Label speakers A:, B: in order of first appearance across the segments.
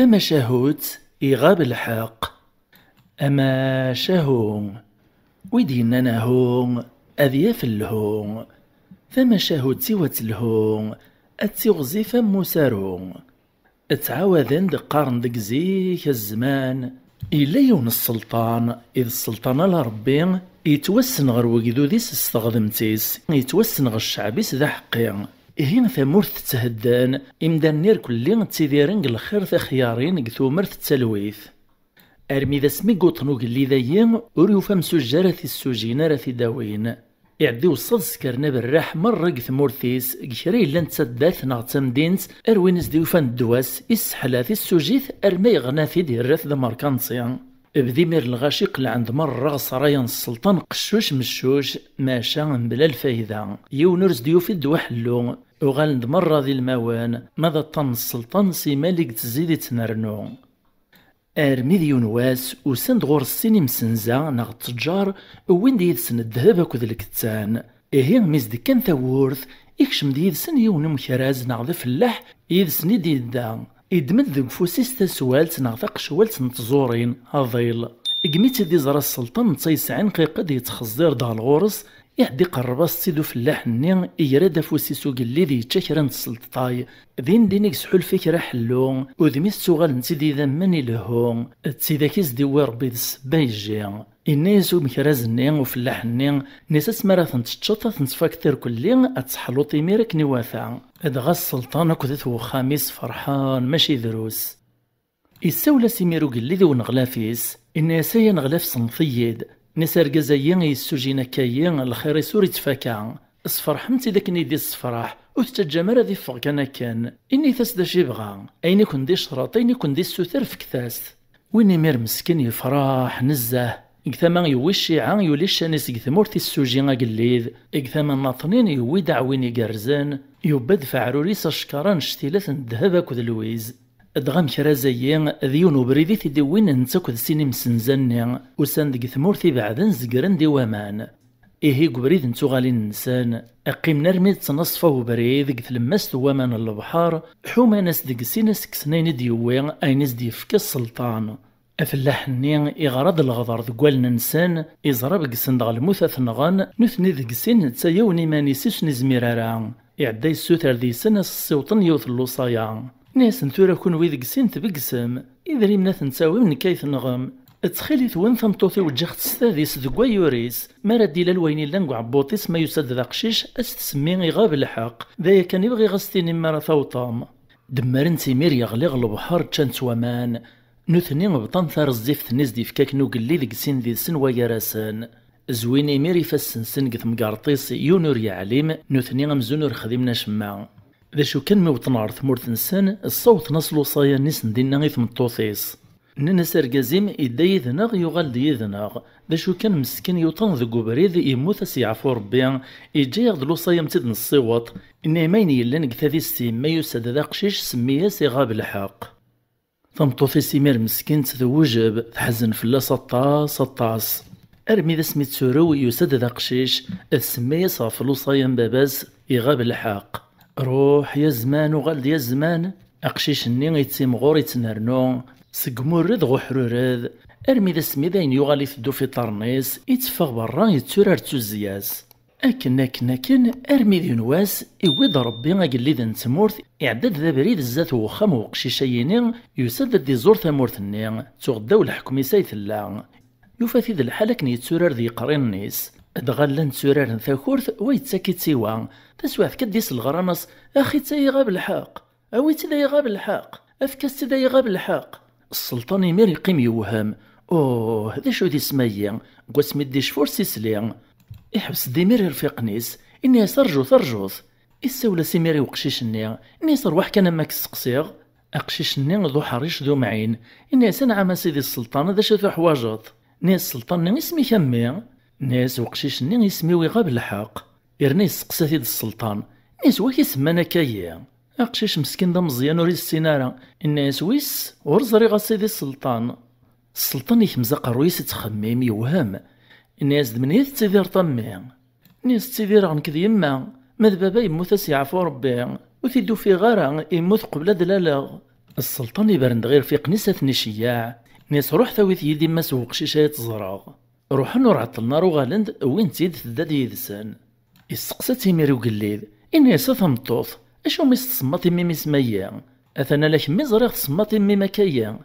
A: فما شاهوت يغاب الحق. أما شاهو ويدينا ناهو أذياف اللهو. فما شاهوت سوى الهو أتيغزي فمو سارو. اتعاوذن دقارن دق زيك الزمان إلا يون السلطان إذ السلطان لربي يتوسن غير وقدو ديس استخدمتيس يتوسن غير الشعبيس ذا حقي. إهين ثمورث تهدان إمدان نير كلين تيديرن الخير خيارين ثمرث التلويث. أرمي ذا سمي قوطنو قلي ذاين وريو فم سجارة السجينة راثي داوين. يعديو الصد سكرنا بالراح مرة ثمورثيس كشري لان تسدات نغتم دينت أروين زديو فان الدواس إسحلات السجيث أرمي غناثي ديرات ذا ماركانسيان. بذي مير الغاشيق لعند مرة صرايا السلطان قشوش مشوش ماشا بلا الفايدة يونرز ديو في الدوحلو وغالند مرة ذي الموان ماذا طن السلطان سي مالك تزيد تنرنو. أرمي ذي نواس وسند غور السيني مسنزا ناغ التجار وين دي يدسن الذهب اكو ذا الكتان. إهي ميزد كان ثورث يكشم دي يدسن يون مكراز ناغ ذا فلاح يدسن يدي دا يدمد ذوق فوسيس تسوالت ناغ ثقشوالت نتزورين هاضيل. قميت دي زرا السلطان تيسعين قد يتخزير دا الغورس يعدي قرباس تيدو فلاح النين يراد فوسيسو قلي ذي تشكرا السلطاي ذين دينيك سحو الفكرة حلو وذميس سوغال نتيدي ذمني لهو تسيدا كيس ديوار ربي السبايجي الناس مكراز النين وفلاح النين ناس مراثن تشطط نتفاكتر كلين اتسحلو طيميرك نوافع ادغا السلطان كذت وخاميس فرحان ماشي دروس يساولا سيميرو قلي ذو نغلافيس الناس نغلاف صنفيد نسار قزايين يسوجينا كاين الخير يسوري تفاكا اصفرح منتي ذاك نيدي الصفراح وتتجمر ذي فوق كان اني تسدا شي بغا اين يكون دي شراط اين يكون دي السوثر في كثاس ويني مير مسكين يفرح نزه إكثما يوي الشيعة يولي الشانيس إكثمورتي السوجين أقليذ إكثما الناطنين يوي دعوين يقرزان يوبد فعروريس أشكاران شتيلة الذهب أكو ذلويز أدغام كرازيين ذيون وبريدي تدوين نتاكو سيني مسنزاني وسان ديك ثمورتي بعدن زقران ديوامان إيهي قبريد نتو غالي ننسان أقيم نرمي تنصفه وبريد ديك ثلماس دوامان البحار حوما ناس ديك سيناس كسنين ديوين أي ناس ديفك السلطان أفلاحني إغراض الغضر ذقوال ننسان إزراب قسن دغ الموثة نغان نثني ذقسين تسايوني ماني سيش نزميرارا إعداي السوثر ذي سنة السوطن يوث اللوصايا ناس نثورا كون ويذ قسين تبقسم إذا ريمنا تنساوي من كيث نغم تخيلي ثوان ثمطوثي وجهت ستاذيس ذقوا يوريس ما ردي للويني لنقو عبوطيس ما يسد ذا قشيش أستسمي يغاب الحق ذا كان يبغي غستيني مرة ثوطام دمرن سيمير يغلغ البحر تشانت ومان نثني بطن ثار الزيف ثنيز دي فكاك نوقلي ذيك سين ذي سن ويراسان زويني ميري فاسن سن قث مقارطيس يونور يعلم نثني غمزونور خدمنا شماع ذا شو كان موطن عرث مورثنسان الصوت نصلو صايا نسن دينا غيث مطوثيس ننسر قازيم إدا يذنغ يغال دي يذنغ ذا شو كان مسكين يوطن ذا قبريذ يموت سيعفو ربي يجي يغدلو صايا متد الصوت إني ماين يلان قثاذي السيما يسد ذا قشيش سمية سيغاب الحق ثمطوثي سيمير مسكين تذوجب تحزن فلا سطاس أرمي ذا سميت سورو يسد ذا قشيش السمية صافلو صايا باباز يغاب الحق روح يا زمان وغالد يا زمان أقشيش النين يتسيم غور يتنرنو سقمورد غو حرورد أرمي ذا سميدين يغالي ثدو في طرنيس يتفاغ برا يتسورار تزياس أكن أرمي ذي نواس إويد ربي أقلي ذا نتمورث إعداد ذا بريد الزات وخام وقشيشيني يسدد دي زور ثمورث النين تغداو الحكمي سايث الله يوفاثي ذا الحالة كن يتسورار ذي قرين نيس أدغال تسورار ثاكورث ويتساكي تسيوان تسواث كديس الغرانس أخي تسا يغاب الحق أوي تدا يغاب الحق أفكاس تدا يغاب الحق السلطان يمير يقيم يوهم أوه هذا شو ذي سمية قوسمي ديش فورسي سليم يحبس ديمير يرفيقنيس إني ثرجوث إساولا سيميري وقشيشني إني صروح كان ماك سقسيغ أقشيشني ذو حريش ذو معين إني سنعم سيدي السلطان ذا شو حواجط ناس السلطان اسمي كمي ناس وقشيشني اسمي ويغاب الحق إرني سقساتي السلطان ناس واكي سمانا كايا أقشيش مسكين دا مزيان وريس السينارة الناس ويس ورزري غا سيدي السلطان يخمز قرويس تخميم يوهم الناس دمنيت تسيدير طمي ناس تسيدير عن كذ يما ماذ بابا يموت سيعفو ربي وتيدو في غارة يموت قبل دلالة السلطان يبرند غير في قنيسة الشياع، ناس روح ثاويت يدي ما سوق شيشة تزرع، روح نور عطلنا روغالند وين تزيد تداد يدسن. يسقسا تيمير وقليد إني ثمطوط أشو ميستصمطي ميمي سميا، أثنا لك مزريغ تصمطي ميما كيا.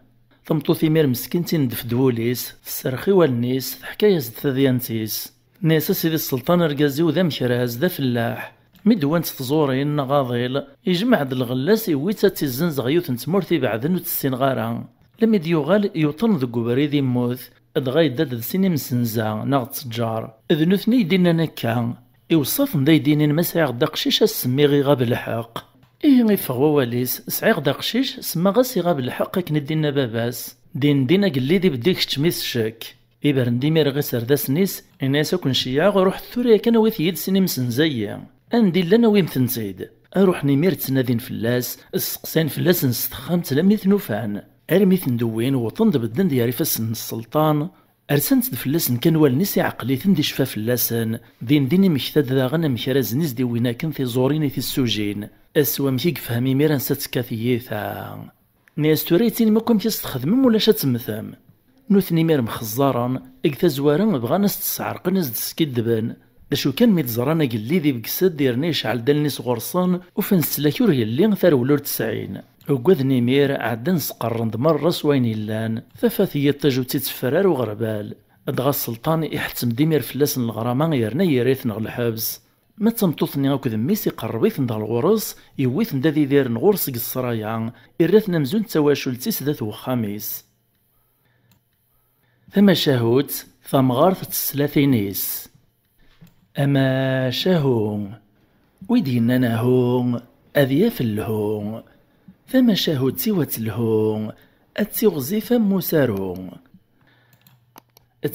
A: ثمطو ثيمير مسكين تندف دوليس تسرخي والنيس حكاية ثذيانتيس. ناس سيدي السلطان رقازي وذا مكراز ذا فلاح مدوانت تزورين نغاضيل يجمع د الغلاس يويتا تيزنز غيوث نتمورتي بعدن وتسين غارا. لما ديوغال يوطن ذو بريد يموت ادغاي داد سيني مسنزا ناغ تجار اذنوثني يدينا نكا يوصف ندا يدينين مسعي غدا قشيش اسمي غي غاب الحق. ايه غيفغ واليس سعي غدا قشيش سما غاسي غاب الحق كن دينا باباس دينا قليدي بديك تشميس شك إبرن ديمير غي سرداس نيس الناس كون شياغ روح ثوريا كان ويث يد سيني مسنزايا اندي لنا ويم تنزيد اروح نيمير تسنادين فلاس السقسان فلاس نستخام تلاميذ نوفان ارميث ندوين وطند بدن دياري فسن السلطان ارسنت فلاس كان والنسي عقلي تندي شفا فلاسن ديني مكتاد ذا غنى مكراز نيس دي وينا كان في زورين في السوجين اسوا مكيك فهمي ميران ساتكاثيثا ناس توريتين ما كنت يستخدمم ولا شتمثام نوثني مير مخزارا اكتا زوارا بغاناس تسعرقناس دسكدبان داشو كان ميتزرانا قلي ذي بكسد ديرني شعل دالنيس غرصان وفن سلاكيور يلي ثارولور 90 وقاذ نيمير عدن سقرند مرة سوين يلان ثفاثية تاجو تيتفرار وغربال ادغا السلطان يحتم ديمير فلاسن الغراما يرنا يريث نغ الحبس ما تمطوثني غاكو ذميس يقربيث ندغ الغرص يويث ندا ذي دير نغرص قصرايا إرثنا مزون تواشلتيس ذات وخاميس ثم شاهوت ثمغارث الثلاثينيس أما شاهون ويدينا ناهون أذياف اللهون ثم شاهوت سوات اللهون أتيغزي فم سارون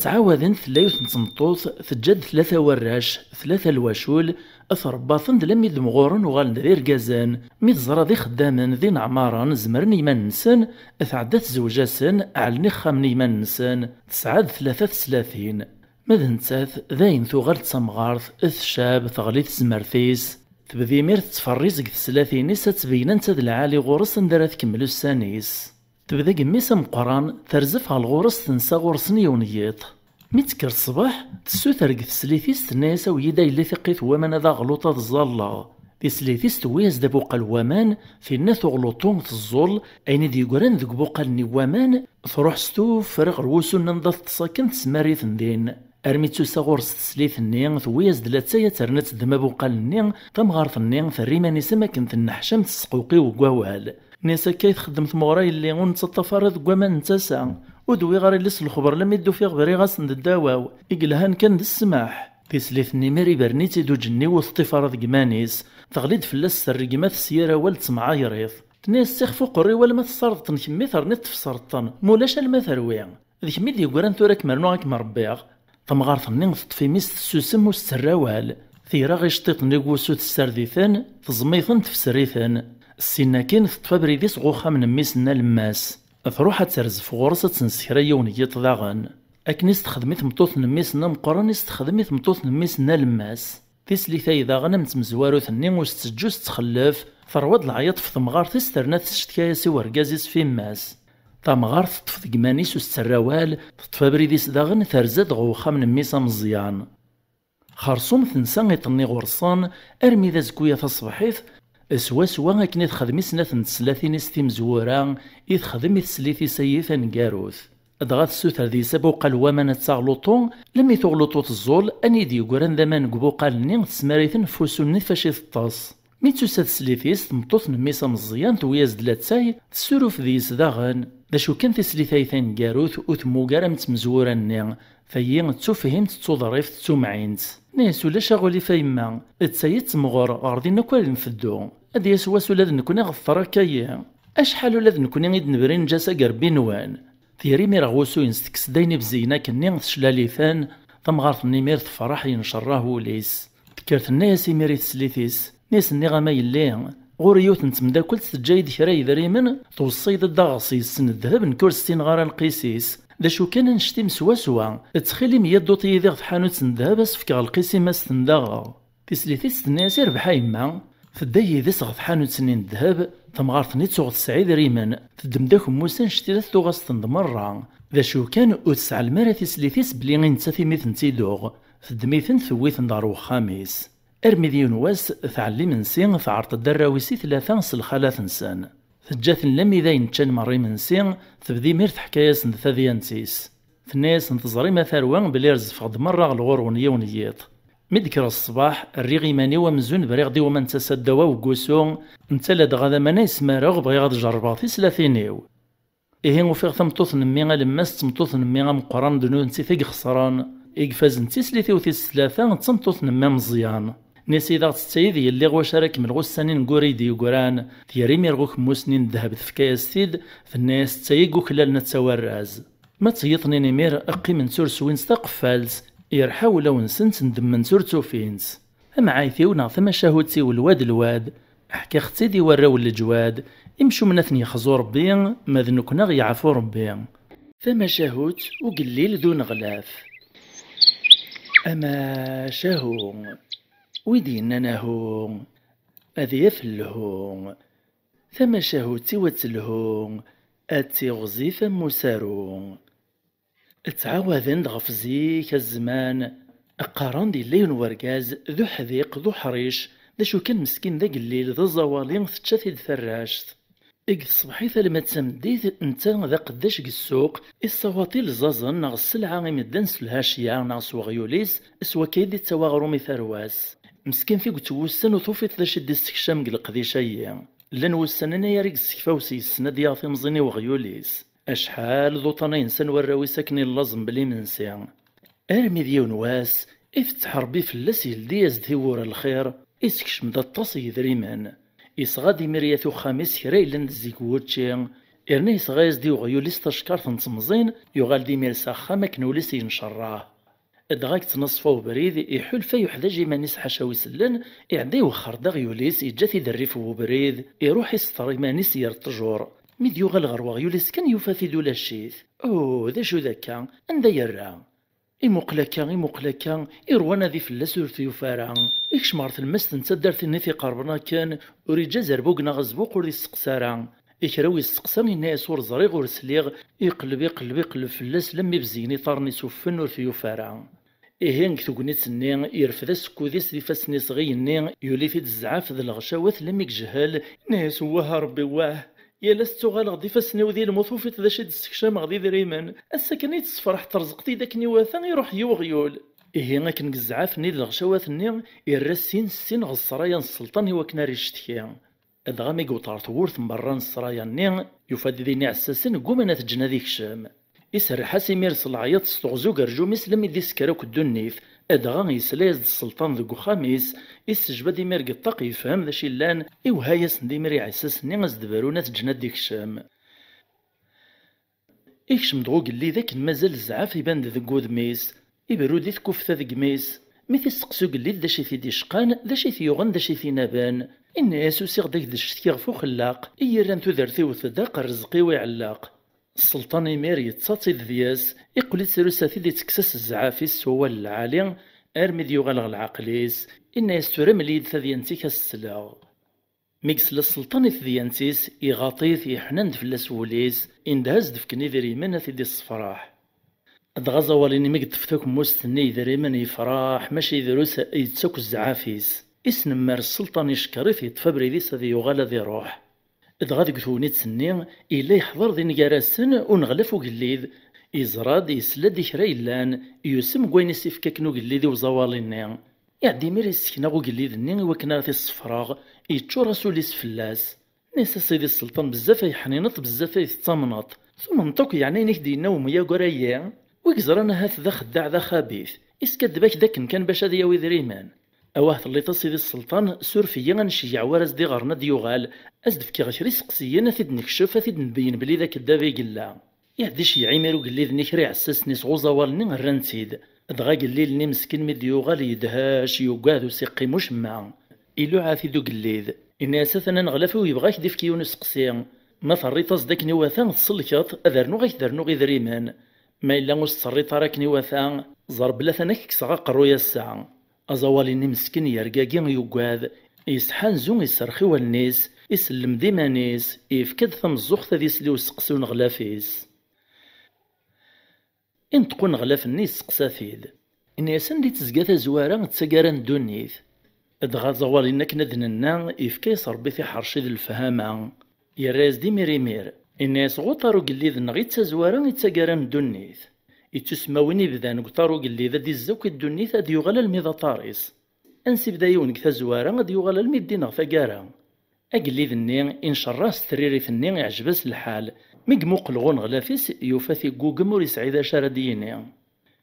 A: تعاوذن ثلاث نتمطوط تجد 3 وراش 3 الواشول أثرباطن دلمي دمغورن وغال ندير قازان ميت زرا ذي خدامن ذي نعمارن زمرن يمان نسن أثعدت زوجاسن أعلني خامن يمان نسن 39 ماذا نتاث ذاين ثغال تسمغارث الشاب تغليث زمرثيس تبذي مير تفريز قد 30 تبين انت العالي غورس ندرا تكملو السانيس تبدا قميس مقران ترزف على الغورس تنسى غورس نيونيط مي تكر الصباح تسوثر قد سليثيس تناس ويدا اللي ثقيت ومن ذا غلوطة الزالة دي سليثيس تويز دا بوقا الوامان في الناث غلوطون الزول اين دي قران ذك بوقا النوامان تروح ستو فرغ روسو ننضف تساكن تسماري ثندين أرميتو ساغورس تسليث النين ثويز دلاتايا ترنت دما بوقال النين تمغارث النين ثريماني سما كنت النحشم تسقوقي وقوال نيسا كي تخدم ثموراي اللي غون تطفرد قوامان نتاسا ودوي غاري لس الخبر لم يدو في غبري غاس ند الدواو إقلهان كان د السماح تسليث النميري برنيتي دو جني وثطفرد قمانيس تغليد فلاس الرقمات سيارة والت معايريض تناس سيخفو قري ولا ما تصرطن كمي ثرنت تفسرطن مولاش المثروية ذيك ميدي قران ثورك مرنوعك مربيغ تمغارث النين تطفي ميس تسوسم وستراوال ثيرا غيشطيط نيقوسو تسرديثان تزميثن تفسريثان السيناكين تطفى بريديس غوخا من ميسنا لماس تروح ترزف غورصة تنسكرا يونية ضاغن أكنيس تخدمي تمطوث نميسنا مقرانيس تخدمي تمطوث نميسنا لماس تيسليثا إذا غنم تمزوارو ثنين وستجوز تخلف ثرواد العيط في تمغارث استرنات تشتكايا سوى رقازيس في ماس تمغارث تطفى قمانيس وستراوال تطفى بريديس داغن ثرزاد غوخا من ميسا مزيان خرصوم ثنسا يطني غرصان أرمي ذا زكويا تصبحيث سوا أكني تخدمي سنة تسلاثين ستيم زورا إذ خدمي تسليثي سيثا نقاروث أدغا تسوثر ذي سبوقا الوامانة تغلطون لم يتغلطو الزول أني دي قران ذامان قبوقا لنين تسماريثن فوسون نفاشي الطاس ميتو ساد سليثيس تمطوث نميسا مزيان توياز دلاتساي تسوروف ذيس داغن داشو كان تسليثايثا نقاروث وثمو قارم تمزورا نين فيين تفهمت تضريف تسمعينت ناس ولا شغولي فايما تسايت مغور غاردين كوال نفدو ادي يسواس ولا نكوني غفرا كايا اشحال ولا نكوني غيد نبرين جاسا قربي نوان ثيري مي رغوسو ينستكس دايني بزينا كني تشلاليثان تمغارث نيمير تفرح ينشراه وليس فكرت الناس يميري تسليثيس ناس النغمة يلي غوريوت نتمداكل تجايد كراي دريمن توصيد الدغصي سن الذهب نكرستين غارا القيسيس داشو كان نشتي مسوا تخيلي ميادو طيديغ حانوت ندهب اسفك القيسي ماس تنداغ تسليثيس الناس يربح يما فداي ذي صغف حانوت سنين الذهب تمغارتني تسوغ سعيد ريمان تدمداك موسى نشتي توغاس تندمرة ذا شو كان وتسع المرة تسليثيس بلي غينتا ثيميثن تيدوغ تدميثن ثويثن دار وخاميس ارمي ديون واس تعلم نسين تعرض الدراويسي ثلاثة سلخالات نسان تجاث لمي ذاين تشان مري منسين تبدي ميرت حكاية ثذيانتيس في الناس نتزري ما ثروان بلي رزفغ مرة الغور ونيونيات مدكر الصباح الريغي ماني ومزون بريغ دي ومن تسدوا وقوسون نتلا دغادا مانا يسمارغ بغي غاد جرباطي سلاثينيو إيه وفيغ ثمطوث نميغا لماس تمطوث نميغا مقران دنو نتي ثيق خسران إيقفاز نتي سليثي وثيس ثلاثة تمطوث نما مزيان نسي ذا تستعيد يلي غوشارك من غوسانين نقوريدي وقران تياري ميرغوك موسنين ذهب ثفكايستيد في الناس تايقو كلال نتساوراز ما تيطني نمير أقي من سورس وين ستقفالز يرحاو لو نسنت ندم من سورتو فينس أما عايثيونا ثم شاهوتي والواد الواد أحكي اختي دي وراو الجواد يمشو مناثني يخزو ربي ماذنكنا يعفو ربي ثم شاهوت وقليل دون غلاف أما شاهو ويدينا ناهو أذي يفلهو ثم شاهوتي وتلهو أتي غزيفة مسارو تعاوذن غف زيك الزمان أقارن دي الليل ورقاز ذو حذيق ذو حريش ذا شو كان مسكين ذاك الليل ذا زوالين تشاثي ثراشت إق الصبحيث لما تسمديت انتا ذا قداش السوق الصواطيل زازن ناغ السلعة غيمدان سلهاشيا ناغ سواغيوليس اسوا كيدي تواغرومي ثرواس مسكين في قلت وسن وطوفيت ذا شدي استكشام قلق شيا لان وسننا يا ريق السكفاوسي السنة ديال في مزيني وغيوليس أشحال ذو طنا إنسان وراوي ساكنين اللازم بلي منسي أرمي ديون واس إفتح ربي فلاس يلدي يزدي ورا الخير إسكش مدا الطاسي ذريمان إسغادي مرياثو خامس كرا إلا نزيك ووتشي إرنا إسغا يزدي وغيوليس تشكار تنتمزين يغال دي ميرسا خامك نوليس ينشراه أدغاك تنصفو بريد يحول في يحداج يمانيس حشاوي سلن إعدي وخر دا غيوليس يجاثي دريف وبريد يروح يسطر يمانيس يرتجور ميد يوغال غر وغيوليس كان يوفاثي دولا الشيث ذا شو ذاكا اندا يرى إمقلكا إروانا ذي فلاس ورث يفارع إكش مارث المس نتا دارت في قربنا كان وريجا زربوقنا غزبوق ورث السقسارع إكراوي السقسام الناس ورزريغ ورسليغ يقلب فلاس لم يبزيني طارني سوفن ورث يفارع إهين كتوقنيت النين يرفد سكوديس دي فاسني صغي النين يولي في الزعاف ذا الغشاوات لم يجهل ناس واه ربي واه يا لست غالغ دي فاسني وذي الموثوفة ذا شد السكشام غدي ذريمان السكنيت تصفرح ترزقتي داك نيواثا يروح يوغيول إيه غاكن قزعاف نيد الغشاوات النين يرسين السين غصرايا السلطان وكنا ريشتكيا أدغامي قوطار ثورث مران السرايا النين يفاد ذيني عساسين قومنا تجنا ذيك شام يسرح سيمير صلعيات ستغزو قرجو مسلم يدي سكروك الدنيف أدغان يسلايز السلطان ذو خاميس يسجبد يمير قطاق يفهم ذا شيلان إوهايس نديمري عساس نيغز دبارونا تجنا ديك شام إيكشم دغوق اللي ذاك مازال الزعاف يبان ذا ميس يبرو دي ثكوفتا ذا ميس ميثي سقسو قلي ذا شي في ديشقان ذا شي في يوغن ذا شي في نابان الناس وسيغ داك ذا الشتكي غفو خلاق إيران تذرثي وثداق الرزقي ويعلاق السلطان يمير يتصاطي ذياس يقول سروساتي دي تكسس الزعافيس هو العالي ارمي ديو غالغ العقليس إن يسترم ليد ثديانتي كالسلاغ ميكس للسلطان ثديانتيس يغاطيث يحنان دفلاس وليس اندهاز دفكني ذريمان ثدي الصفراح أدغازا واليني ميك دفتوك موستني ذريمان يفراح ماشي دروس يتسوك الزعافيس اسنمار السلطان يشكريث يتفبري ديس ذي يغالا ذي روح إدغاد قثوني تسني إلا يحضر ذي نقاراسن ونغلفو قليد إزراد يسلد كرا إلان يسم قوين يسيفكاكنو قليدي وزواليني يعدي مير يسكناغو قليدني وكنا في الصفراغ يتشو راسو ليس فلاس نيسا سيدي السلطان بزاف يحنينط بزاف يتطامنط ثم نطوك يعني نكدي نوم يا قرايا ويكزرانا هاث ذا خداع ذا خبيث إسكاد داك كان باش هذا ياوي ذريمان أواه اللي تصيدي السلطان سورفيا غنشيع ورز دي غرنا ديوغال أزد فكي غشري سقسيا ثيد نكشف ثيد نبين بلي ذاك الدافي قلا يعدي شي عيميرو قلي ذني كري عساسني صغوزا والني غرانتيد دغا قلي لني مسكين مي ديوغال يدهاش يوقاد وسيقي مش معا إلو عاثيدو قليد إن أساسا نغلفو يبغاك ديفكي ونسقسيا ما فريطاز داك نواثان تصلكط أذرنو غي ذريمان ما إلا مستريط راك نواثان زار بلا ثاناك كسغا قرويا الساعة أزواليني مسكين يرقاقي يوقاد يسحان زون يسرخي والنيس يسلم ديمانيس يفكد ثمزوخ ذي سلي وسقسي ونغلافيس. إن تكون غلافني سقساثيد إنياسن دي تزقا تزوارا تساقاران دونيث أدغا زوالينا كندننا يفكيس ربي في حرشي ذي الفهامة يراز دي ميريمير إنياس غوطارو قليذ نغي تزوارا يتساقاران دونيث يتسماوني بذان غوطارو قليذ دي الزوك الدونيث أدي يغال الميضا طاريس أنسي بدا يونك تزوارا أدي يغال الميدين غفاقارا أقليذ النين إن شراس تريري في النين يعجبس الحال مقموق الغون غلافيس يوفاثي قوقم وري سعيدة شارديني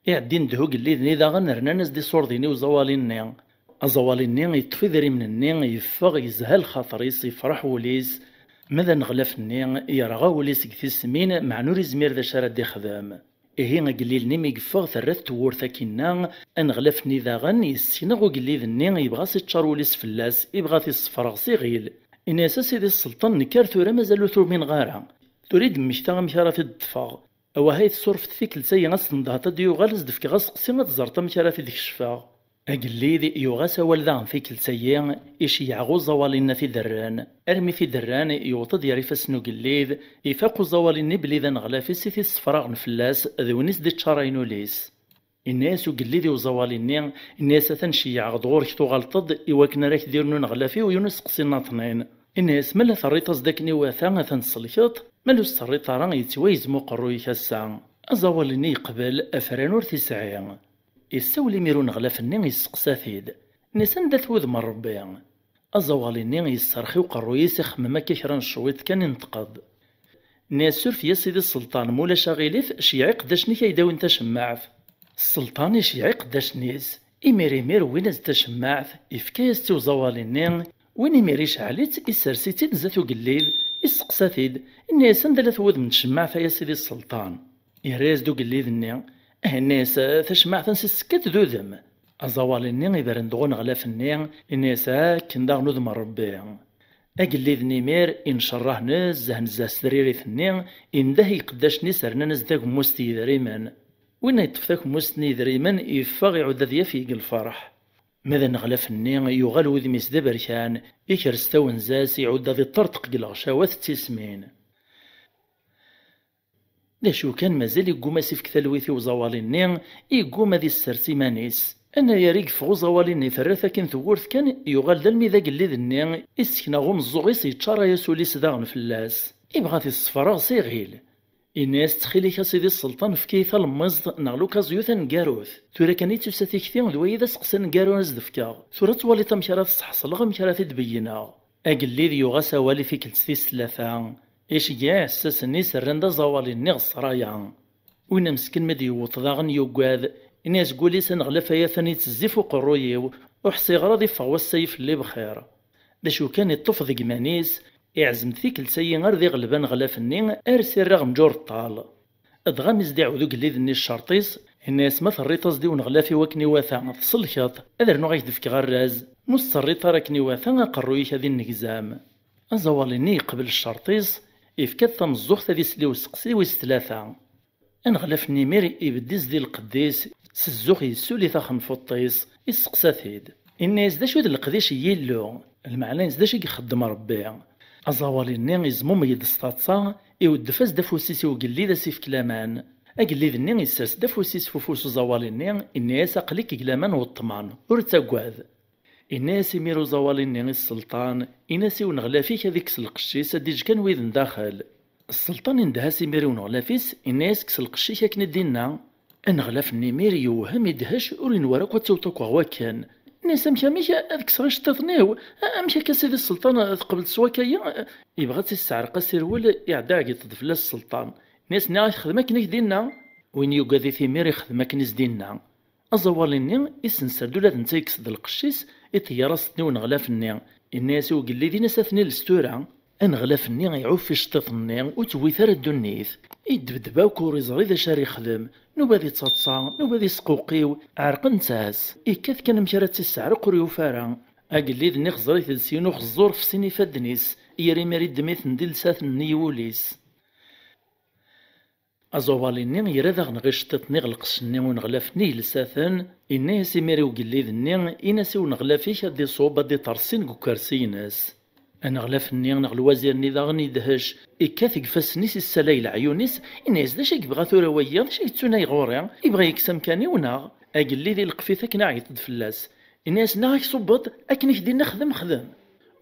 A: يعدين دهو قليذ نيدا غنرنا ناس دي صورديني وزواليني أزواليني يطفي ذري من النين يفغ يزهل خاطريس يفرح وليس ماذا نغلاف النين يرغى وليس كثي السمين مع نور زمير ذا شارد يخدم إيه قليل نيم يقفغ ثرث تورثا كينا أنغلاف نيدا غن يسينغو قليذ النين يبغى سيتشار وليس فلاس يبغى يصفرغ صغيل إن أساس سيدي السلطان نكار ثورة مازالو ثور من غارة تريد مشتا مشارة في الدفاغ أو هاي تصرفت فيك لسي غاس نضهط ديو غالز دفك غاس قسيمة تزرطا مشارة في ذيك الشفاغ أقليذ يوغاس والذان فيك لسي إيش يعغو زوالينا في دران أرمي في دران يوطد يعرف سنو قليذ يفاقو زواليني بليذا نغلافي سيثي الصفراغ نفلاس ذونيس دي تشارينو ليس الناس وقليذي وزواليني الناس تنشيع غدغور كتو غلطد إواكنا راك ديرنو نغلافي ويونس قصينا طنين الناس ملا ثريط أصدقني واثا تنسلكط مالو السريط راه يتويز مقروي كاسا أزواليني يقبل أفرانور تسعين يسولي ميرون غلافني يسقسافيد نسان دا ثوذ من ربي أزواليني يسرخي وقرويس يخمما كيكران شويت كان ينتقض ناس سرف يا سيدي السلطان مولا شاغيليف شيعي قداشني كيداو انت شماعف السلطان شيعي قداشنيس إمير وين ازتا شماعف يفكايس تيو زواليني وين يميريش عليت يسرسيتي تزاتو قليل يسقسافيد الناس دا ثوذ من شماعف يا سيدي السلطان يراز دو قليل الناس تشمع تنسي سكت ذوذم أزواليني يبرن دغون غلافني الناس كندا غنوذم ربي أقليذ نيمير إن شراه نزه نزاس دريري ثني إن ده يقداشني سرنا نزداك موستي دريمان وين يطفاك موستني دريمان يفاغ يعود ذي فيق الفرح ماذا نغلافني يغال وذميس دبركان يكرستو نزاس يعود ذي طرطق الغشاوات تسمين لاشو كان مازال يقوم سيفك ثلويثي وزواليني يقوم ذي السرسي مانيس أنا يريق فغو زواليني ثلاثة كن ثورث كان يغال ذا المذاق اللي ذني يسكنا غوم الزغيس يتشارا يسولي سداغن فلاس يبغى الصفراغ صغيل الناس تخيلي سيدي السلطان في كيثا المزد نغلو كازيوثا نقاروث ثورا كان يتوساتي كثير ذوي ذا سقسا نقارو نزدفكا ثورا توالي تمشارا تصحصلغ مشارا تدبينا أقل ذي يغا سوالي في كلتثيس ثلاثة إيش جاع الساسني سرندا زواليني غصرايا وين مسكن مدي وطاغن يوقاذ الناس قولي سنغلف يا ثاني تزيف وقرويو وحسي غراضي فهو السيف اللي بخير داشو كان يطف ذي قمانيس يعزم ذيك لسي غير ذي غلبان غلافني أرسي رغم جور الطال أدغام يزدعو ذوك اللي ذني الشرطيس الناس ما ثريط صدي ونغلافي وكني واثا تصلكط أذر نوغيك دفك غراز نص ثريط راكني واثا قرويك هذي النقزام أزواليني قبل الشرطيس يفكاد تمزوخ ذي سلي وسقسي ويس ثلاثة أنغلاف نيمير يبديز ذي القديس سزوخ يسولي ثاخن فطيس يسقساثيد الناس داش ذي القديش يلو المعنى داش يخدم ربي أزواليني يزموم يدستاطسا يودفاز دافوسيسي وقلي ذا سيف كلامان أقلي ذني يساس دافوسيس فوفوس زواليني الناس أقليك كلامان والطمان ورتاقواذ الناس يميرو زواليني السلطان الناس ونغلافيك هذيك القشيس ديج كان ويذن داخل السلطان اندهاس يميرو نغلافيس الناس كس القشيش كنا دينا انغلاف النمير يوهم يدهش ورين وراك وتوتوك وكان الناس مشى هذيك صغيش تثنيو مشى كسيدي السلطان قبل سواكايا يبغى تستعرق السرول يعداعي تضفلا السلطان الناس نا خدمه كنيك دينا وين يوقاذي ثمير خدمه كنيس دينا أزواليني يسنسردو لا تنسى يكسد القشيس يطيراسني ونغلافني الناس وقلي دينا ساثني الستورة أنغلافني يعوف في شططني وتوي ثار الدنيث يدبدبا وكوريزغي ذا شاري يخدم نوبا ذي تصاصا نوبا ذي سقوقيو عرق نتاس إكاث كان مشارات تسعر قريو فارا أقلي ذني خزري تلسينو خزور في سيني فادنيس يري ماري دميث نديل ساثن نيوليس أزواليني يراذغ نغشتطني غلقسني ونغلافني لساثن الناس يماري وقلي ذني إناسي ونغلافيك هادي صوبا دي طرسين كوكارسيناس أنا غلافني أنا غلوازيرني داغني يدهش إكاثق فاسنيس السلاي العيونيس إناس داش يبغى ثورا ويا داش يتسونا يغوريا يبغى يكسم كاني وناغ أقل ذي القفيثة كنا عيطد فلاس الناس ناغ يصبط أكن يخدي نخدم خدم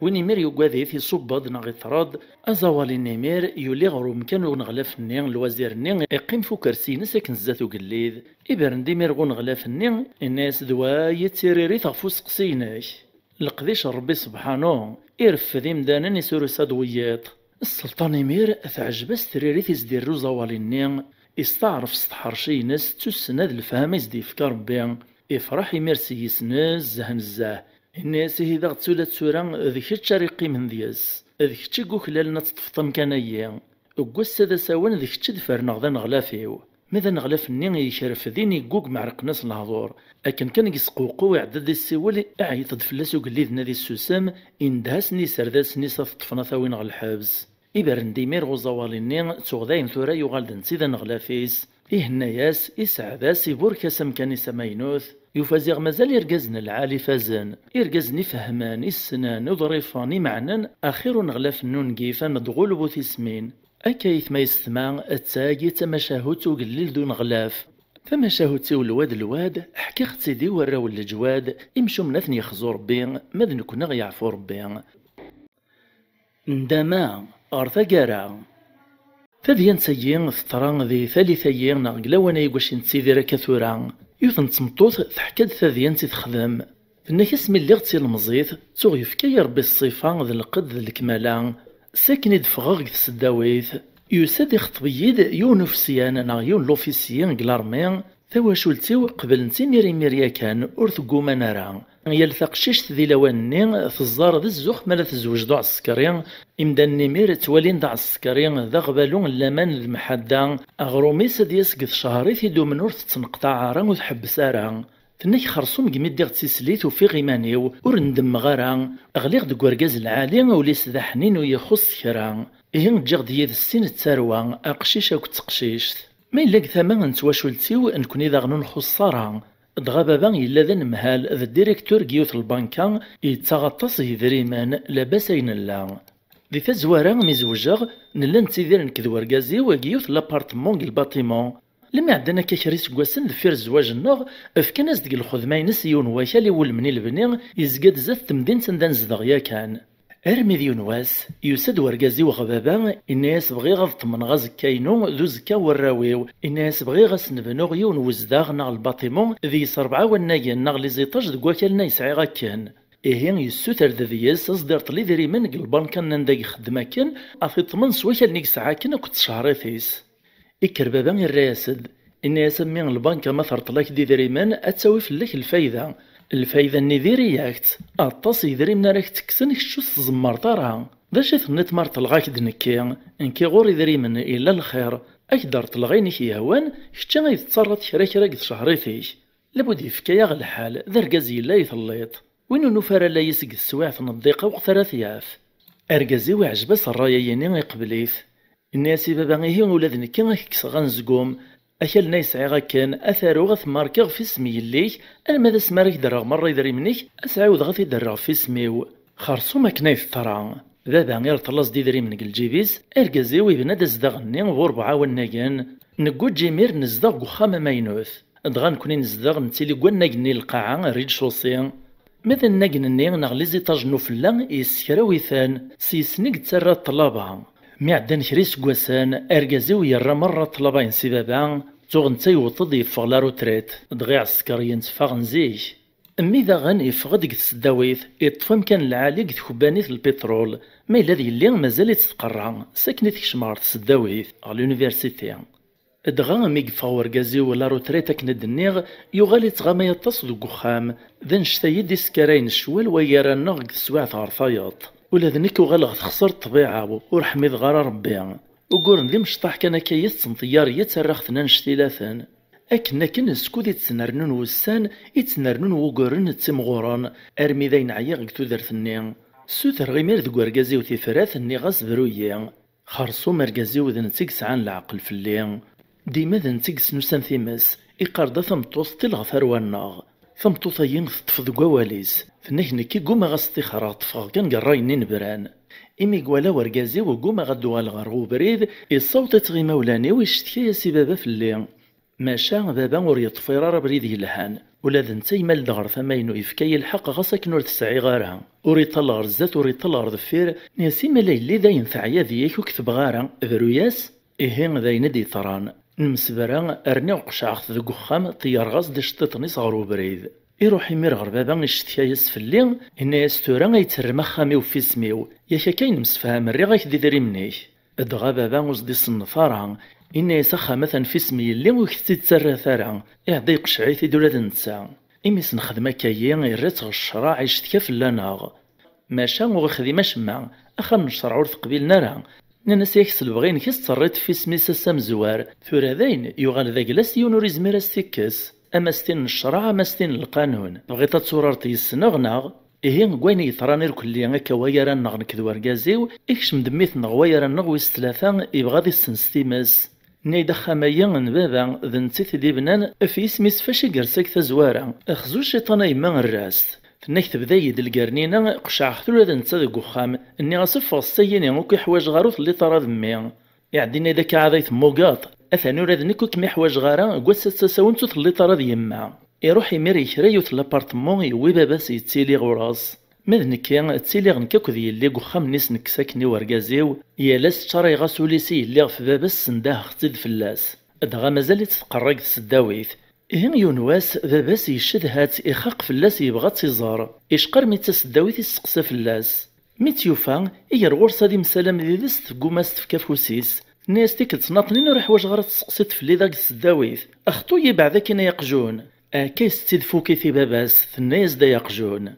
A: وين يمير يقاذي في صباد ناغي ثراد أزوالي نيمير يولي غرو مكانو نغلافني الوزيرني يقيم فو كرسينس أكن زاتو قليذ إبرن ديمير غو نغلافني الناس دوا يتسيريري تغفو سقسيناش القديش ربي سبحانه إرفذ مدانا يسورو سادويات السلطان يمير تعجبس تريري تزدير روزواليني يستعرف سطحر شي ناس تسند الفهم يزدي فكر ربي يفرح يمير سيسناز زهن الزاه الناس هيدا غتسولا تسورا ذيك الشريقي من دياس ذيك تشيكو خلالنا تطفطم كانايا وقوس هذا سوان ذيك تشدفر نغدا نغلافيو ماذا نغلافني يشرف ذيني قوق معرق ناس الهضور أكن كان يسقوقو يعدد السوال أعيطد فلاس وقليذ نادي السوسام إندهاسني سرداسني صفطفنا ثاوين غا الحبس إبرن ديمير غوزواليني تغداين ثورا يغالدن سيدا نغلافيس إهناياس إسعداس يبوركاس مكاني سماينوث يفازيغ مازال يرقزن العالي فازن يرقزني فهمان السنان وظريفاني معنان أخير نغلاف النون كيفا مدغول بوثيسمين أكيث ما يستمع التاقي تمشاهوت وقليل دون غلاف فمشاهوتي الواد حكي ختيدي وراو الجواد يمشو مناثن يخزو ربي ماذن كنا غيعفو ربي نداما أرثا قارا تذين سيين ثطران ذي ثالثيين نغلا وانا يقوش نتسيدي راكا ثورا يوثن تمطوث تحكاد ثاذيان تتخدم فنك اسم اللي غتسي المزيث تغ يفكا ربي الصفة ذا القد ذا الكمالا ساكن يدفغاغ السداويث يساد يخطبيد يون اوفسيان نا يون لوفيسيان كلارمي ثواشولتيو قبل نتيميري ميريا كان ورثقو منارا يلثق شيشت ذي لواني تزار ذا الزوخ مالا تزوج دع السكرين إمدان نمير توالين دع السكرين ذا غبالون اللامان المحدا أغرومي ساد يسقط شهري في دو من ورث تنقطع عارا وتحبس آرا تنك خرصوم قميد ديغ تسيسليت وفي غيمانيو ورندم غارا أغليغ دو ورقاز العالي وليس ذا حنين ويخص كرا إهن جاغ ديال السين التاروى أقشيش أو تقشيشت ما إلا ثمان نتواشولتيو نكون إذا غنون خصارا دغا بابا إلا ذا نمهال ذا الديريكتور كيوث البنكا يتغطس يذريمان لاباس أين لا دي تزوارا مزوجاغ نلا نتيذير نكذ ورقازي وكيوث لابارتمون الباتيمون لما عندنا كاكريس كواسن دفير الزواج النغ فكان ديك الخدماينس يون واكالي ولمني البني يزقاد زاد تمدين سندان زدغيا كان ارمي ذي نواس يسد ورقازي وغبابا الناس بغي غض من غاز كاينو ذو زكا وراويو الناس بغي غاس نبنو غيون وزداغ ناغ الباطيمون ذي صربعة والنايا ناغ لي زيطاج دكواكالنا يسعي غاكان إيهين يسوتر ذياس أصدر طلي ذري من قلبان كان نندق خدمة كان أفي طمن سواكال نيك ساعة كنا كنت شهريثيس إكر بابا الراسد الناس من البنك مثر طلاك دي ذري من أتسوي في اللك الفايدة النذيري ياكت أطاس يدري من راك تكسن شو تزمر طارها باش ثنت مار طلغاك دنكي انكي غور يدري من إلا الخير أكدر طلغيني كي هوان كتا غيتصرط كرا قد شهريتيش لابد يفكايا غ الحال ذا ركازي لا يثليط وينو نفر لا يسق السواع في الضيقة وقت ثلاثياف أركازي وعجبس الراييني يقبليث الناس بابا هي ولاد نكي كيس غنزقوم أكل نايس عيغا كان أثارو غث ماركيغ في سمي الليك أنا ماذا سمارك درغ مرة يدري منيك أسعود غث يدرغ في سميو خرصو ما كنايف طرا ذا غير طلاص دي دري منك الجيبيس أركازي ويبنى دازدغني غوربعا والناقان نقود جيمير نزدغ وخام ماينوث دغا كوني نزدغ نتيلي قوانا القاعة ريد شوصي ماذا ناقنني نغلي زيطاج نوفلا يسكراويثان سيسنيك تسرى الطلابة معدن كريس كواسان أركازي ويرى مرة طلابة ينسبابا توغنتا يوطد يفغ لا روتريت دغيا عسكري ينتفاغ نزيك أمي ذا غان يفغ ديك السداويث يطفى مكان العالي قد كوبانيث البترول ما إلا ذي اللي مازال يتقرع ساكنة كشمار السداويث على اليونيفرسيتي دغا مي يفغ وركازي ولا روتريت كند النيغ يغال يتغاما يطاس دوك وخام ذا نشتا يدي سكراين الشوال ويرى نغ سواع عرفايط ولا ذنك وغالغ تخسر الطبيعة ورحمي غارة ربي وقورن ذي مشطاح كان كيس تنطيار يتسرخ نشتيلاثن أكنا كن سكوذ يتسنرنون وسان يتسنرنون وقورن تسمغوران أرمي ذين عياغ تودرثني سوثر غيمير ذو ورقازي وثيفراث اني غاز برويا خرصو مرقازي وذن تيكس عن العقل في الليل ديما ذن تيكس نوسان ثيمس إقاردا ثمطوث تلغ وناغ ثمطوث ينغ تفض قواليس فنك نكي قوما غاس تيخرا طفغ كان قرايني نبران إمي قوالا ورقازي وقوما غدوال غار غوبريد الصوت غي مولاني ويشتكي سي بابا فلي ماشا بابا ور يطفي راه بريد يلهان ولا ذنتي مال دغر ثماينو يفكاي الحق غاسك نور تسعي غارها وريطل غر الزات وريطل غر ضفير ناسي مالا يلي داين ثعيا ذيك وكتب غارا بروياس إيهين داين دي طران نمسبرا أرني وقشعخت ذو خام طيار غاز دي شطيطني صغرو بريد يروح يمير غر بابا يشتكي يسفلي إن يستورا يترمى خامي وفي سميو ياكا كاين مسفهم الري غايك دي دري منيك ادغا بابا وزدي الصنفارا إن يسخى مثلا في سمي اللي وكتي تسرى ثارا يعدي يقشعي في دولة نتسا إميس نخدم كاين يرات الشراع يشتكى في اللاناغ ماشا وغخدي ماشما أخا نشرعو قبيل نرى ناس يكسل بغين كيس تصريت في سمي ساسام زوار ثورا ذاين يغال ذا جلاس يونور يزمير استيكس أما ستين الشرع أما ستين القانون بغيت تصورارتي السنغناغ إيه قوين يطراني الكلية هكا ويرا نغ نكدوار كازيو إكش مدميت نغ ويرا نغ ويستلاثا يبغى ذي السنستيماس نيدا خامايا نبابا ذنتيت دي بنان في اسميس فاشي قرساك تزوارا أخزو الشيطانا يما الراس فنك تبدا يد القرنينة قشع خثلو هذا نتا ذاك وخام إني غاصف الصيني وكي حواج غاروث اللي طرا ذمي يعديني ذاك عاضيت موقاط أثاني راد نيكو كمي حواج غارا قواس تساون توث اللي طرا يما يروح يمير يكرا يوث لابارتمون يوي باباس يتسيلي غراس ماذ نكيا تسيلي غنكاكو ذي اللي قخام نيس نكساكني ورقازيو يا لاس تشاري غاسوليسي اللي في باباس سنداه ختيد فلاس ادغا مازال يتقرق السداويث إهم يونواس باباس يشد هات إخاق فلاس يبغى تيزار إشقر ميتا سداويث يسقسا فلاس ميت يوفا إيرغور صادي مسالم ذي دست قوماس تفكافوسيس ناس تيك تناطنين روح واش غرات تسقسيت فلي ذاك السداويث أخطو يبعد كينا يقجون كيس تيدفو كيثي باباس الناس دا يقجون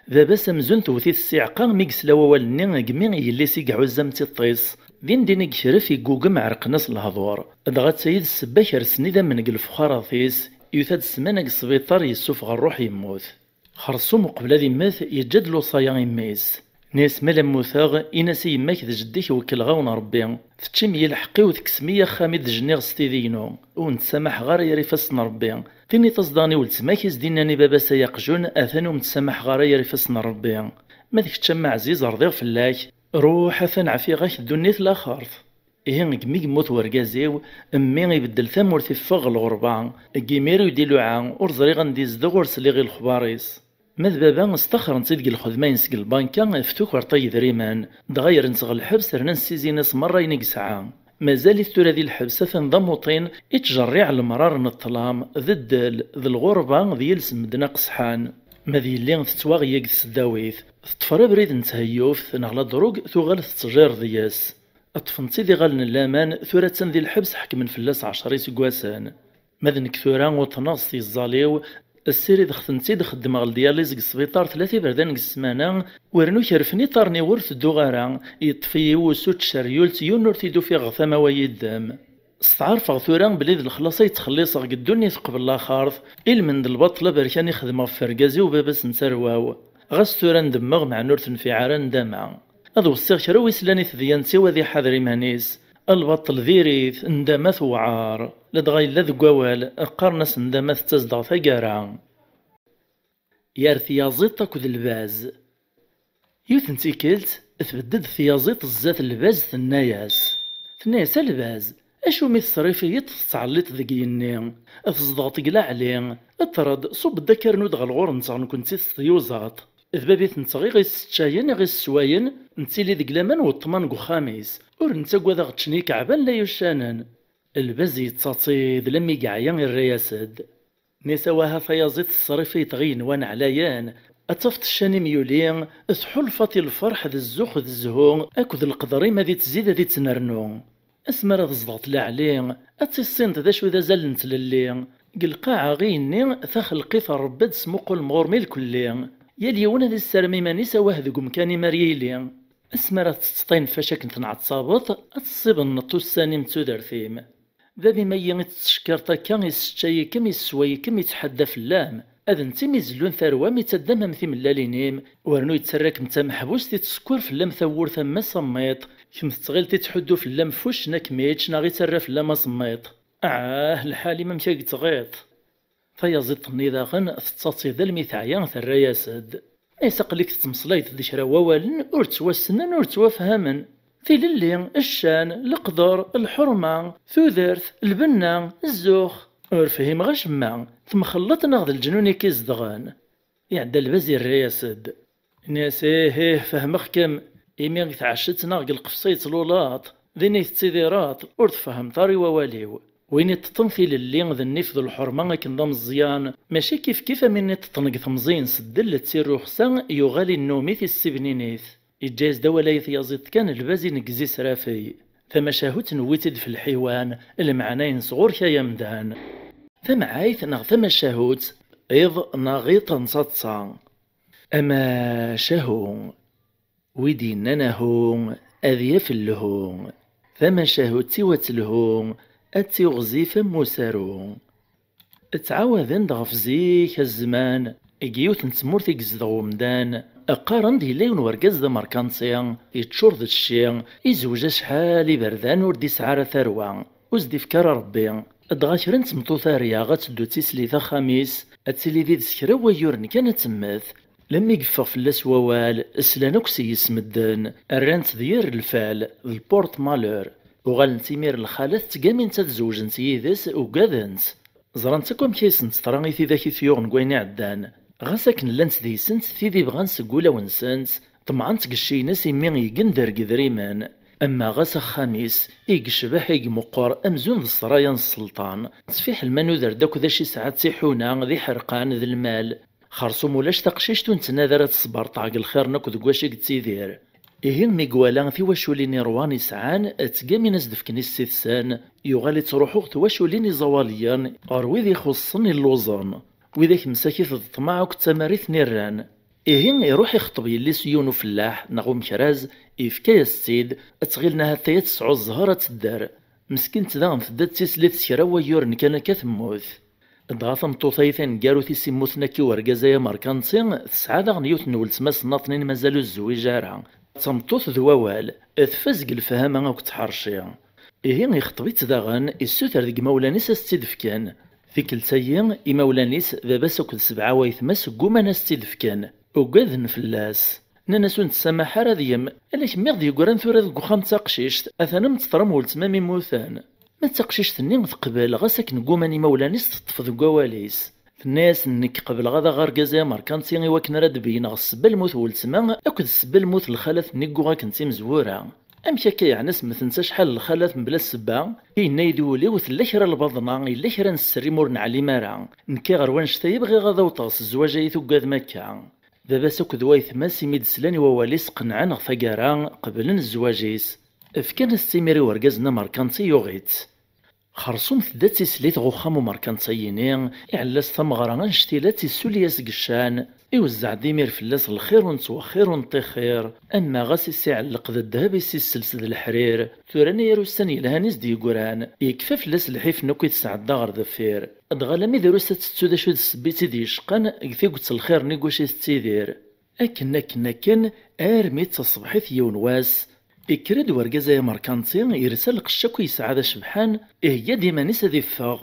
A: باباس مزون توثيث السعقا ميكس لواوالني قمي يلي سيقعو الزمتي الطيس دين دينيك شرف يقوقم عرق ناس الهضور دغات سيد السباك رسني ذا من قلف خراثيس يثاد السمانة السبيطار يسوف الروح يموت خرصو مقبل ذي ماث يجد له صايا يميس ناس مالا موثاغ إناسي يماك ذا جديك وكل غاون ربي تتشم يلحقي وتكسمية خامد جنيغ ستيدينو ونتسامح غار يريفاسنا ربي تيني تصداني ولتماكيز ديناني بابا سيقجون أثانو متسامح غار يريفاسنا ربي ما ذيك تشم عزيز رضيغ فلاك روح أثان عفي غاك الدنيت الآخر إيه قمي موت ورقازيو أمي يبدل ثمور تفغ الغربة قيميرو يديلو عام ورزري غندي زدغ ورسلي غي الخباريس ماذ بابا استخر نصيد الخدمة ينسق البنكة فتوك ورطي دريمان دغير نسغ الحبس رنا نسيزي ناس مرة ينق ساعة مازال الثورة ذي الحبسة تنضم طين يتجري على المرار الطلام ذي الدل ذي الغربة ذي يلسم مدنا قصحان ماذي اللي تتواغي يقس الداويث تطفر بريد نتهيوف نغلا دروق ثوغال تتجير ذياس أطفنتي ذي غالن اللامان ثورة ذي الحبس حكمن فلاس 10 سكواسان ماذا نكثورا وطناص الزاليو السيري دخلتنتي دخدم غال دياليز السبيطار 3 بردان السمانة ورنو كرفني طارني ورث دوغارا يطفي وسوت شريولت يونور تيدو في غثامة ويدام استعرف غثورا بلي ذي الخلاصة يتخلص قدوني قبل لاخارث من البطلة بركان يخدم في فرقازي وباباس نسرواو غاستورا ندمغ مع نور تنفعارا ندمع هذا وصيغ كرا ويسلاني ثديانتي وذي حذري مانيس البطل ذيريث ندمث وعار لدغاي لذ قوال قرنس ندمث تزدغ ثقارا يار ثيازيط كذ الباز يوثن تيكلت تبدد ثيازيط الزات الباز ثناياس الباز اشو مي الصريفي تستعليت ذقيني تصدغ تقلع عليه اطرد صب الذكر ندغ الغور نتغن كنتي ثيوزات ذبابي تنتغي غي السجاين غي السواين نتيلي ذيك لامان والطمان قخاميس ور نتاقوا ذا غتشني كعبان لا يشانن الباز يتصاصيد لمي قعيان الرياسد نسواها فيازيت الصريفي تغين وان عليان أتفت الشاني ميولين تحلفة الفرح ذي الزوخ ذي الزهون أكد القدري ما ذي تزيد ذي تنرنو أسمر ذي زضغط لعلين أتسينت ذا شو ذا زال نتللين قلقاع غيني ثخلقي فربد سموق المغور ميل كلين يليون ذي السرمي ماني سواه ذي قمكاني مريلين أسمر تسطين فاشاك نتنع تصابط أتصيب النطو الساني متودرثيم ذا ما يتشكرتا كان يسشاي كم يسوي كم يتحدى في اللام أذن تيمي زلون ثروة ميتدام مثي ملالينيم ورنو يتسرك متا محبوس تيتسكور في اللام ثور ثم صميط كم تغيل تيتحدو في اللام فوش ناكميتش ناغي تسرى في اللام صميط الحالي ممكا يتغيط فيزيط النظاغن تتصاصي ذا الميثعيان ثرياسد يسقلك تمصلايت ذي كرا ووالن ور توسنن ور توفهمن. في للي الشان القدر الحرمة ثوذرت البنة الزوخ ور فهم غشما تمخلط ناخذ الجنون كيزدغان يعدى البزير رياسد. ناس ايه فهمخ كم إيمي تعشت ناغ القفصيت لولاط ذيني تسيديرات ور تفهم طاري وواليو. وين تطنفي للي ذني في الحرمة كنظام مزيان ماشي كيف من تطنق تمزين سدل تسير رخصان يغالي النومي في السبنينيث إجاز دولايث يزيد كان البازي نقزي سرافي. ثم شاهوت نويتد في الحيوان المعنين صغور كيا مدان. ثم عايث نغ ثم شاهوت إذ ناغيط نصطصان. أما شاهو ويدي ننهو أذيف اللهو ثم شاهوت سوات اللهو أتي غزيفة موسارو. تعاوذن دغف زيك الزمان إجيوت نتمورتي قزدغو مدان أقارن دي ليون ورقاز دا ماركانسيا يتشور ذا الشيا يزوج شحال بردان وردي سعارة ثروة وزدي فكار ربي دغاكرن تمطو ثاريا غتدو تيسليثا خميس أتسلي ذي ذكرا ويورن كانت تمث لما يقفغ فلاس ووال سلانوكسي يسمدن الرانت دير الفال البورت مالور وغال تيمير الخالات تقامين تتزوج نتيذس وقادنت زرانتكم كيسنت ترانيثي ذاكي ثيوغ نقويني عدان غاساكن لانت ذي سنت ثيذي بغان سقولا ونسنت طمعان تقشي ناس يمي يقندر قذريمان. أما غاسا خاميس يقشبح يقمقر أمزون ذي الصرايا السلطان تفيح المانو ذر داكو ذا شي ساعات سيحونا ذي حرقان ذي المال خرصو مولاش تقشيشتو نتناذرات الصبر طاق الخير ناكو ذكواشي قتيذير. إهين ميقوالا في واشوليني رواني سعان تقامي ناس دفكني السيثسان يغالي تروحو تواشوليني زواليان أروي ذي خصني اللوزان وذاك مساكيث الطماع وكتماريث نيران. إهين يروح يخطب يلي سيونو فلاح نغو مكراز إفكايا السيد أتغيلنا هاتايا تسعو الزهرة تدار مسكين تدام فدات تيسليت سيرا ويورن كان كثموث دغاثم طوثيثين قارو تيسيموثنا كي ورقازايا ماركانسين تسعى داغ نيوت نولت ماس ناطنين مازالو الزويجارا تمطوث ذووال اتفازق الفهامة أو كتحرشي. إهين يخطبيت داغن السوتر ديك مولانيس استيدفكان في كلتايا إمولانيس ذاباس وكل 7 ويثماس قوما استيدفكان وقاذن فلاس ناناسون تسامح راذيم ألاك ميغ يقران ثورا ذك وخام تاقشيشت أثانا متطرم ولتمامي موثان ما تاقشيشت ني تقبل غاساك نقوماني مولانيس تطفذ قواليس في الناس نك قبل غدا غار كازا ماركانتي وكن راد بين السبا الموت ولتما أكد السبا الموت الخلاث نيكو غاكنتي مزورة أمشي كيعنس مثنسا شحال الخلاث بلا السبا إنا يدولي وثلا كرا البضنا إلا كرا نسري مور نعلي مارا نكي غير وانشتا يبغي غدا وطاس الزواج يثوكاد مكة دابا ساكد وايثماس يميد سلاني وواليس قنعان غفاكارا قبل الزواجيس فكان السيميري ورقازنا ماركانتي يوغيت خرصوم ثدات سليت غوخامو ماركانتييني يعلاس ثمغرا نشتيلات السولياس قشان يوزع ديمير فلاس الخير ونتوخير ونطيخير أما غاسي سيعلق ذا الذهب يسلسل ذا الحرير ثوراني يروسان يلهانيس دي قران يكفى فلاس الحيف نوكي تسعد غر ذفير أدغالامي دروسة تتسودا شو السبيتي دي شقان قثيقت الخير نيقوشي ستيدير أكن آرميت تصبحيث يونواس إكرد ورقازايا ماركانتين يرسل قشاكو يسعاد شبحان إهيا ديما نيسا ذي فاغ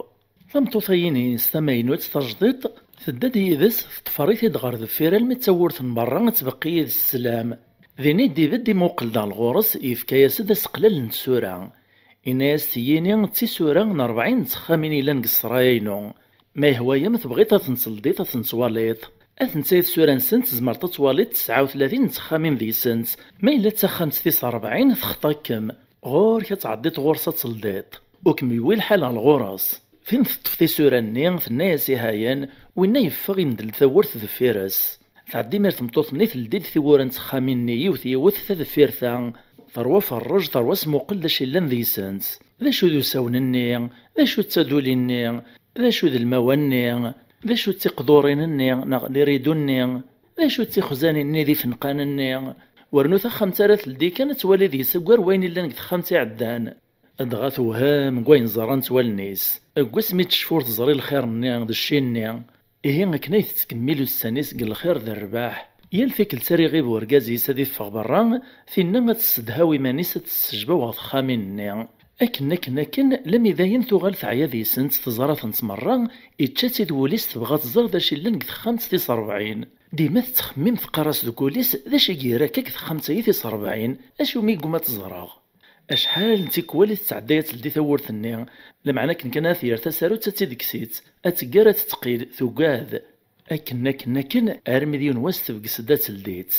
A: ثمتوثيني استماينوت تجديد ثداد يدس تفريث دغار ذفير المتسورث من برا تبقي السلام ذيني دي موقل دا الغورس يفكايا سدا سقلال نسورا إناس تييني تيسورا 40 تخامين إلا نقصراينو ما هوايا مثبغيتا تنصلديتا تنصواليط أثنتايت سورا نسنت زمرت تواليت 39 تخامين ذي سنت ما إلا تخامت في 40 تخطاكم غور كتعديت غورصة تصلديط وكميوي الحال على الغورس فين تطفي سورا نين في الناس هايان وين يفغ يمدل ثورت ذفيرس تعدي مير تمطوط نيث الديد ثورا تخامين نيوث يوث ذفيرثا ثروا فرج ثروا اسمو قل داشي لان ذي سنت ذا شو ذو ساونني ذا شو تسادوليني ذا شو ذو المواني ذا شو تيقدورينني لي ريدوني ذا شو تيخزانيني ذي فنقانني ورنو ثخم تارث لدي كانت والدي سكر وين إلا نقد خمتي عدان أدغاث وهام كوين زران توالنيس أقوسمي تشفور تزري الخير ني ذا الشيني إيه كنايت تكملو السانيس قل الخير ذا الرباح يلفيك لساري غيب ورقازي سادي فغ برا فينا ما تسدهاوي مانيسة تسجبا وغخاميني أكن لم يذاين ثغال عياذي سنت تزارة تمرة إتشاتي دوليس تبغى تزار ذا شي لنك 45 ديما تخمم تقراس دوكوليس ذا شي راكك خمسة يثيس 40 اشو ميقوما تزرغ اشحال انتي كوالي تتعديات لدي ثورثني لمعنى كان ثير تسارو تتدكسيت اتقارا تتقيل ثقاذ أكن ارمي ديون واست بقسدات لديت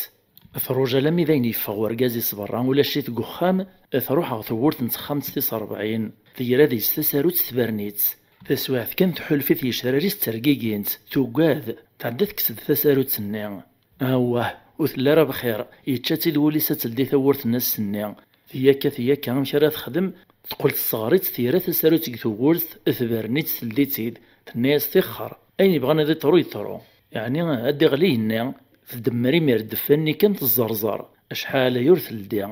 A: ثروجا لمي ذين يفغ ورقازي صبران ولا شيت قخام ثروح غ ثورت نت 45 ثيرا ذي استسارو تثبرنيت تسواعث كان تحل في ثي شراريس ترقيقينت ثقاذ تعدت كسد تسارو تسني اواه وثلا راه بخير يتشاتي الولي ستلدي ثورت الناس سني ثياكا مشارا تخدم تقول تصغريت ثيرا تسارو تكثورت اثبرنيت تلديتيد الناس تخر اين بغانا ذي طرو يطرو يعني هادي غلينا في دمري ميرد فني كانت الزرزر اشحال يورث لدي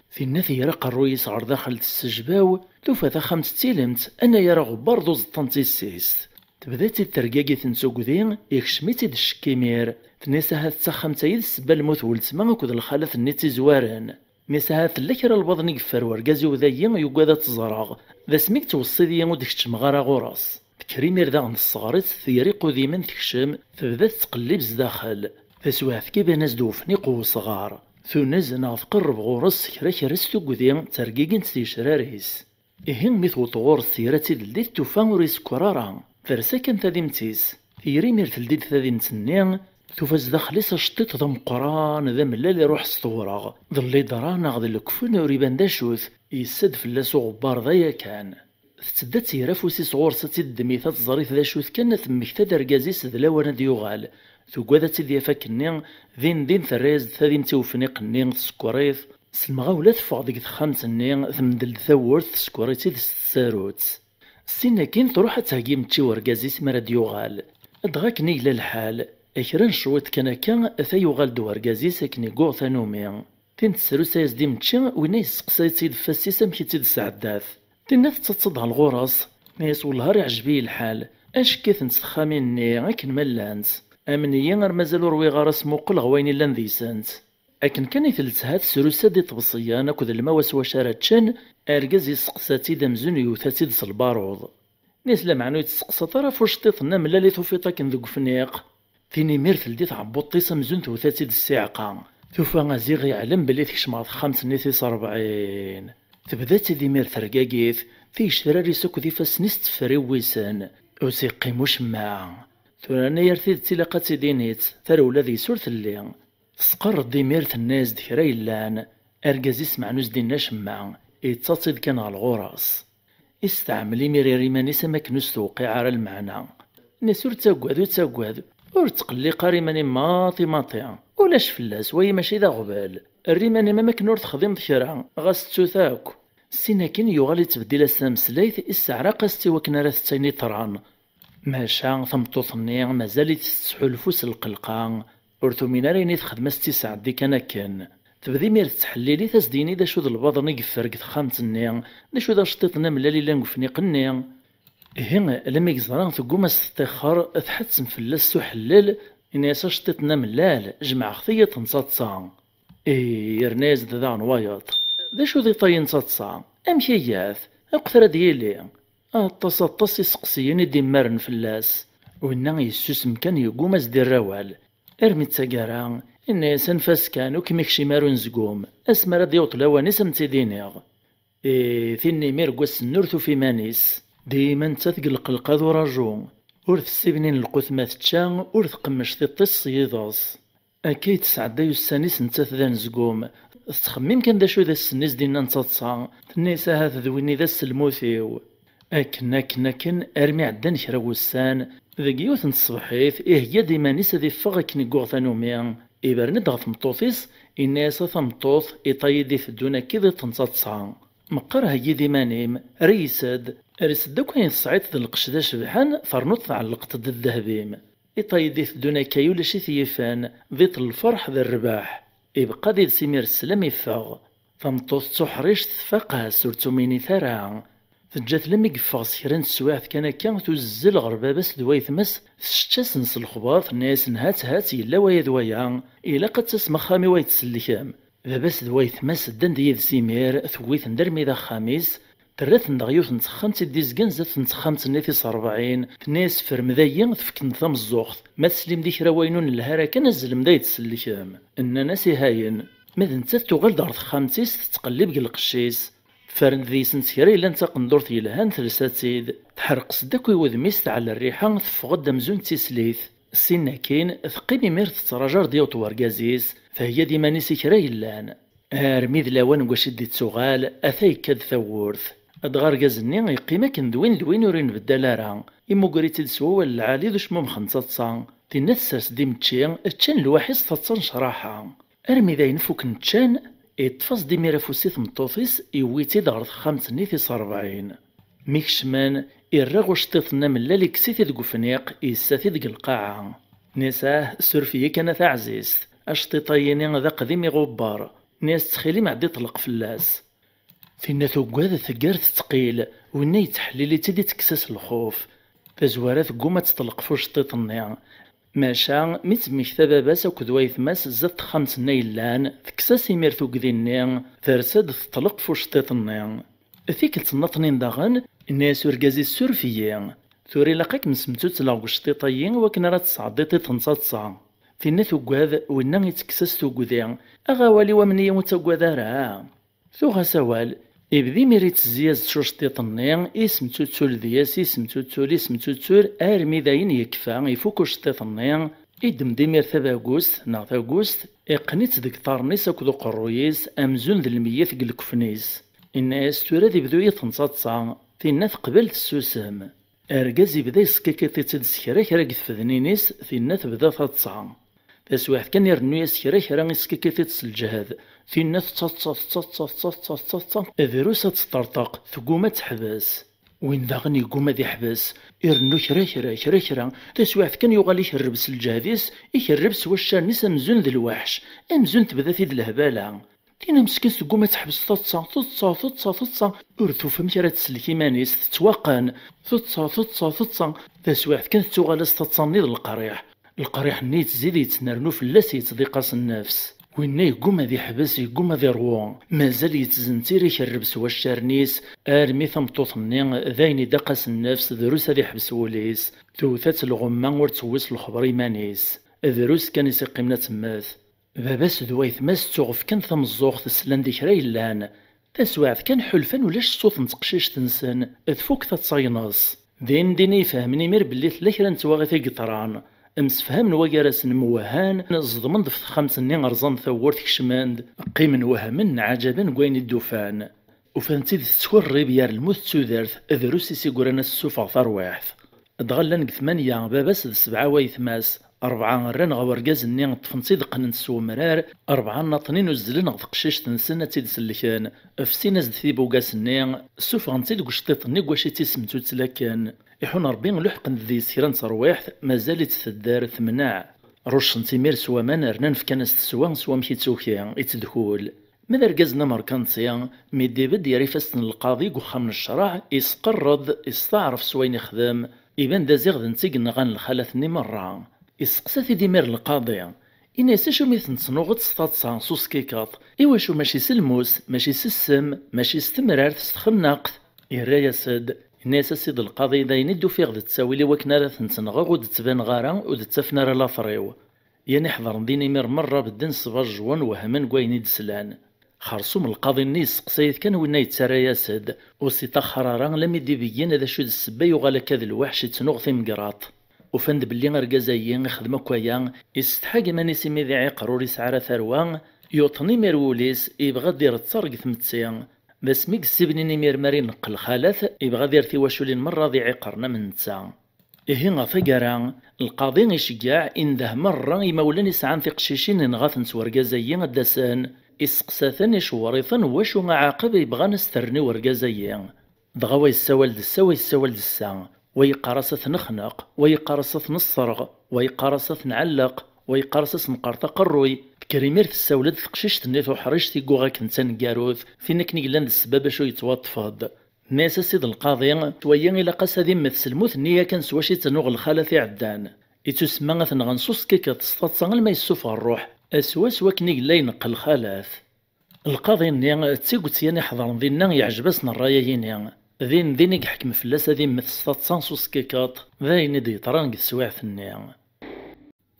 A: في النثي رقى الرويس غير داخل السجباو توفى ذا خمس تيلمت انا يرى غبار دوز طنتي السيس تبدات الترقاقي تنسوق ذي يكشميتي د الشكيمير تنساها تسخم تايد السبا الموت ولتما كود الخالة النيتي زوارن نساها تلكر البضن يقفر ورقازي وذايا يقادا تزرغ ذا سميك توصي ذي ودكش مغارا غوراس كريمير ذا عند الصغارت ثيري قودي من تكشم تبدات تقلب زداخل فسواث كيبا ناس دوفني قو صغار ثونز ناض قرب غورس كرا ستوقذي ترقيقين تيشراريس إهم مثو طغور الثيرات دلديت توفاوريس كرارا فرسا كان تاديمتيس ثيري مير تلديد تاديمتني توفاز داخليس شطيط ذا مقران ذا ملالي روح سطورا ظلي درانا غذي الكفن وريبان داشوث يسد فلاسو غبار ذايا كان تتدا تيرا فوسي صغور ستي الدميثات الظريف ذا شوث كان ثمكتا درقازيس ذلاوانا ديوغال ثقاذا تيديا فاكني دين ثريز ثاديم توفنيقني تسكوريث سلمغاولا تفغ ديك خامسني ثمدل ثورث تسكوريتي تساروت السنة كين تروح تهاجم تشي ورقازيس مرا ديوغال ادغاكني الى الحال اكران شويت كان ثيوغال دو ورقازيس اكني قوع ثانومي تين تسارو سايز ديم تشي ويني سقساي تيد فاسيسا مشي تيد سعداث تنات تتصدع الغرس ناس والهار يعجبيه الحال اش كيف نستخاميني غاكن ملانت امنيا غير مازال روي غارس موقل غوين لان ذيسانت اكن كان يثلثها تسروسا دي طبصيان اكد المواس وشارتشن ارقز يسقساتي دمزون يوثاتي دس البارود ناس لا معنو يتسقسا طرا فوشطيطنا ملالي توفيطا كن ذوك فنيق ثيني مير ثلدي تعبطي سمزون توثاتي دس الساعقة توفا غازيغ يعلم بلي تكشمع خمس نيثيس 40 تبدات ذي مير ثرقاقيث في شراري سوك ذي فاسنيس تفري ويسان وسيقي مشمع ثوراني يرثيد تلاقات دينيت ثرولا ذي سورث اللي تسقر ديميرت الناس دكرا يلان ارقاز يسمع نوز دينا شمع يتصاصد كان على الغراس استعملي ميري ريماني سماك نوز توقع على المعنى نسور تاقواد ور تقلي قاريماني ماطي ولاش فلاس وي ماشي ذا غبال الريماني ما مكنور تخدم ذكرا غاس تسوثاك السيناكين يغالي تبديل السامسليث السعرا قاستي وكنا راه تايني طران ماشا ثمطوطني مازال تسحلفوس القلقان ورثو من ريني تخدم استسعد دي كان تبدي مير تحليلي تسديني دا شو ذا البضن يقفرق خامتني دا شو ذا شطيطنا ملالي لا نقفني قني هنا لما يزران ثقوم استخر تحتسم فلاس سحلل إني شطيطنا ملال جمع خطية تنصاتصا يرناز ذا نوايط دا شو ذي طاين تصاتصا أمشياث أقثر ديالي التصاطس يسقسيني ديمارن فلاس وإنا يسوسم كان يقوم أزدي الروال ارمي تساقارا إني سنفاس كانو كميكشي مارو نزقوم اسمرا ديوط لواني سمتدينيغ ثيني ميرقوس النورثو في مانيس ديما تثقل القلقا ذو راجو ورث السبنين القثمات تشان ورث قمش تيطيس يضاس أكيد سعدايو السانيس نتاث ذا نزقوم تخمم كان دا شو ذا السنيس دينا نتصا تنيسا هذا ذويني ذا السلموثيو أكن أرمي عدان كرا وسان ذاك يوث الصبحيث هي ديما نيسا ذي فغك نيقوغ ثانوميا إبرند غا ثمطوطيس إناس ثمطوط إطايدي في الدونا كذا تنصاتصا مقر هي ديما نيم ريسد دوك هين الصعيد ذا القشدة شبحان فرنوط علقت ذا الذهبيم إطايدي في الدونا كيولا شي ثيفان ذيط الفرح ذا الرباح يبقى ذي سمير السلام يفاغ ثمطوط تحريش تفاقها سورتو ميني ثرا تجات لم يقفغ سكران السواعث كان تزل غربابس دوايثمس تشتاس نس الخبار الناس هات يلا ويا دوايا إلا قد تسمى خامي ويتسلكام باباس دوايثمس دان ديال سيمير ثويث ندرمي ذا خاميس ترات نغيوث نتخمت ديزكان زات نتخمت نيثيس 40 تناس فرمذايا تفكن ثم الزوخت ما تسلم ديك رواينون الهارا كان نزل مدا تسلكام ان ناسي هاين ماذا انت تغال دار خامتيس تقلب القشيس فرن ذي سنسيري الا انت قندور يلهان ثلثاتيد تحرق صداك وذميس على الريحه تفقد مزون تيسليث السنة كاين ثقيني مير تتراجر ديوط ورقازيس فهي ديما نيسي كرا يلان ارميذ لاوان واش دي تسوغال اثاي كاد ثورث ادغار غازني يقيما كن دوين ورين بدالارا يمو قريتي دسوا العالي ذو شموم خنصة تينات ساس ديم تشين تشان الواحد تتصن شراحة ارمي ذا ينفوك نتشان يتفاص ديمي رافوسيث مطوفيس يويتي دغر خامس نيثيس 40 ميكشمان الرغو شطيطنا من لالي كسيتي ذو فنيق يساتي ذو القاعة نساه سورفية كانت عزيز اشطيطيني ذا قديمي غبار ناس تخيلي معدي طلق فلاس فينا ثقواد ثقارت ثقيل وينا يتحليلي تيدي تكساس الخوف تزوارا ثقوما تطلق فوش طيطنيا ماشا ميت مكتبا باس وكدوايث ماس زدت خمس نيلان تكساس يمير ثقذيني ثرساد تطلق فوش طيطنيا ثيك تنطنين داغن الناس ورقازي السورفية ثوري لقاك مسمتو تلاغو شطيطيين وكن راه تصعدي تنصاصا فينا ثقواد وينا يتكساس ثقوذيا أغاوالي ومنيا متقوذارا ثوغا سوال إبدي ميريت الزياز شوشتيطني اسم توتول دياس اسم توتول أرمي داين يكفى يفوكو شتيطني إدم ديمير ثاباغوست نا ثاغوست إقنيت ديك طارنيس أكدو قرويس أمزون ذي المية ثقل كفنيس إناس تورا دي بدو يتنصاتصا تينا قبلت السوسام أرقازي بدا يسكاكيتي تدسكرا كرا قثفذنينيس تينا تبدا تتصا بس واحد كان يرنو يسكرا كرا يسكاكيتي تسلجهاد فينا تتصا ذروسة تطرطق ثقومة تحبس وين داغني قومة ذي حبس يرنو كرا تسواعث كان يغالي يخربس الجهديس يخربس وشانيس أمزون ذي الوحش أمزون تبدا في ذي الهبالة تينا مسكين ثقومة تحبس تتصا ورثو فهمت راه تسلك إيمانيس تتوقن تتصا تسواعث كان تغالس تتصنيض القريح ني تزيد يتنرنو فلاس يتضيقاس النفس وين يقوم ذي حبس يقوم ذي روان مازال يتزنتير يخربس والشارنيس ارمي ثمطوطني ذاين دقاس النفس دروس ذي حبس وليس توثات الغمة ورتويس الخبر يمانيس دروس كان يسقمنا تماث باباس دوايث ماس توغف كان ثم الزوغ تسلان ديك رايلان تسواعث كان حلفان ولاش صوت نتقشيش تنسن ذفوك تتصاينص دين يفهمني مير بلي ثلاثة نتواغثي قطران امسفهم نواجرس موهان نصدمن ضفت خمس نين ارزان ثورت كشماند قيمن وهمن عجبا قوين الدوفان وفانتي تتوري بيار الموت تودرث ذروسي سيقورنا السوفا ثرواحث دغلن ثمانية باباس سبعة ويثماس 4 ران غورقاز نين طفنتي دقن نسو مرار 4 ناطنين وزلن غدقشيش تنسنا تيدسلكان افسيناز دثي بوقاس نين السوفا نتي دقشطيط ني قواشي تيسمتو تلاكان يحون ربي لحقن ذي سيران تروايح مازال يتثدار ثمناع روش نتيمير سوا ما نرنان فكانس تسوا سوا مشي تسوكيا يتدخول ماذا رقازنا مركانسيا ميدي بد يريفاستن القاضي وخام الشرع يسقرض يستعرف سوين يخدم يبان دا زيغ نتيق نغان الخالثني مرة يسقساتي ديمير القاضي إنا يساشو ميث نتصنوغ تستاتصا صوص كيكاط إواشو ماشي سلموس ماشي سسم ماشي ستمرار تستخناقت يرى يسد الناس سيد القاضي داين يدو فيغ د تساويلي وكنا راه تنتنغغ ود تبان غارا ود تفنا راه لافريو يعني حضر ديني مير مره بدن صباج جوان وهمن كوين دسلان خرصوم القاضي نيس قصيد كان وين يتسرى ياسد وسي تخرارا لم يدي بيان هذا شو السبا يغال كذا الوحش تنوغ في مقراط وفند باللي رقازايين خدمه كويا يستحق ماني سيمي ذي عقرور يسعى ثروان يوطني ميروليس يبغى دير تصرق ثمتسيان بس ميك السبنيني ميرماري نقل خالث يبغى دير تيواشولين مرة ذي عقرنا من نتا إيه غفقرا القاضي يشجع إنده مرة يمولان يسعان في قشيشين نغاث نسورقازايين الدسان يسقساثن يشوريثن واشو عاقب يبغى نسترني ورقازايين دغوا يسوال دسا ويقارصث نخنق ويقارصث نصرغ ويقارصث نعلق ويقارصث نقرطق الروي كريمير في السولد تقشيش تنيث وحريش تيقوغا كنتان كاروث فين كنيلان السباب شو يتوطفض ناس السيد القاضي تويا إلا قاس هذي مثل الموت نية كان سواشي تنوغ الخالة عدان يتسمى ثنغنصوص كيكا تسطاتصا ما يسوف الروح أسواس وكنيق لا ينقل خلاث القاضي تيقوتياني حضرن دينا يعجبسنا الراييني ذين يحكم فلاس هذي مثسطات سانسوس كيكاط ذاين دي طران قد سواعثني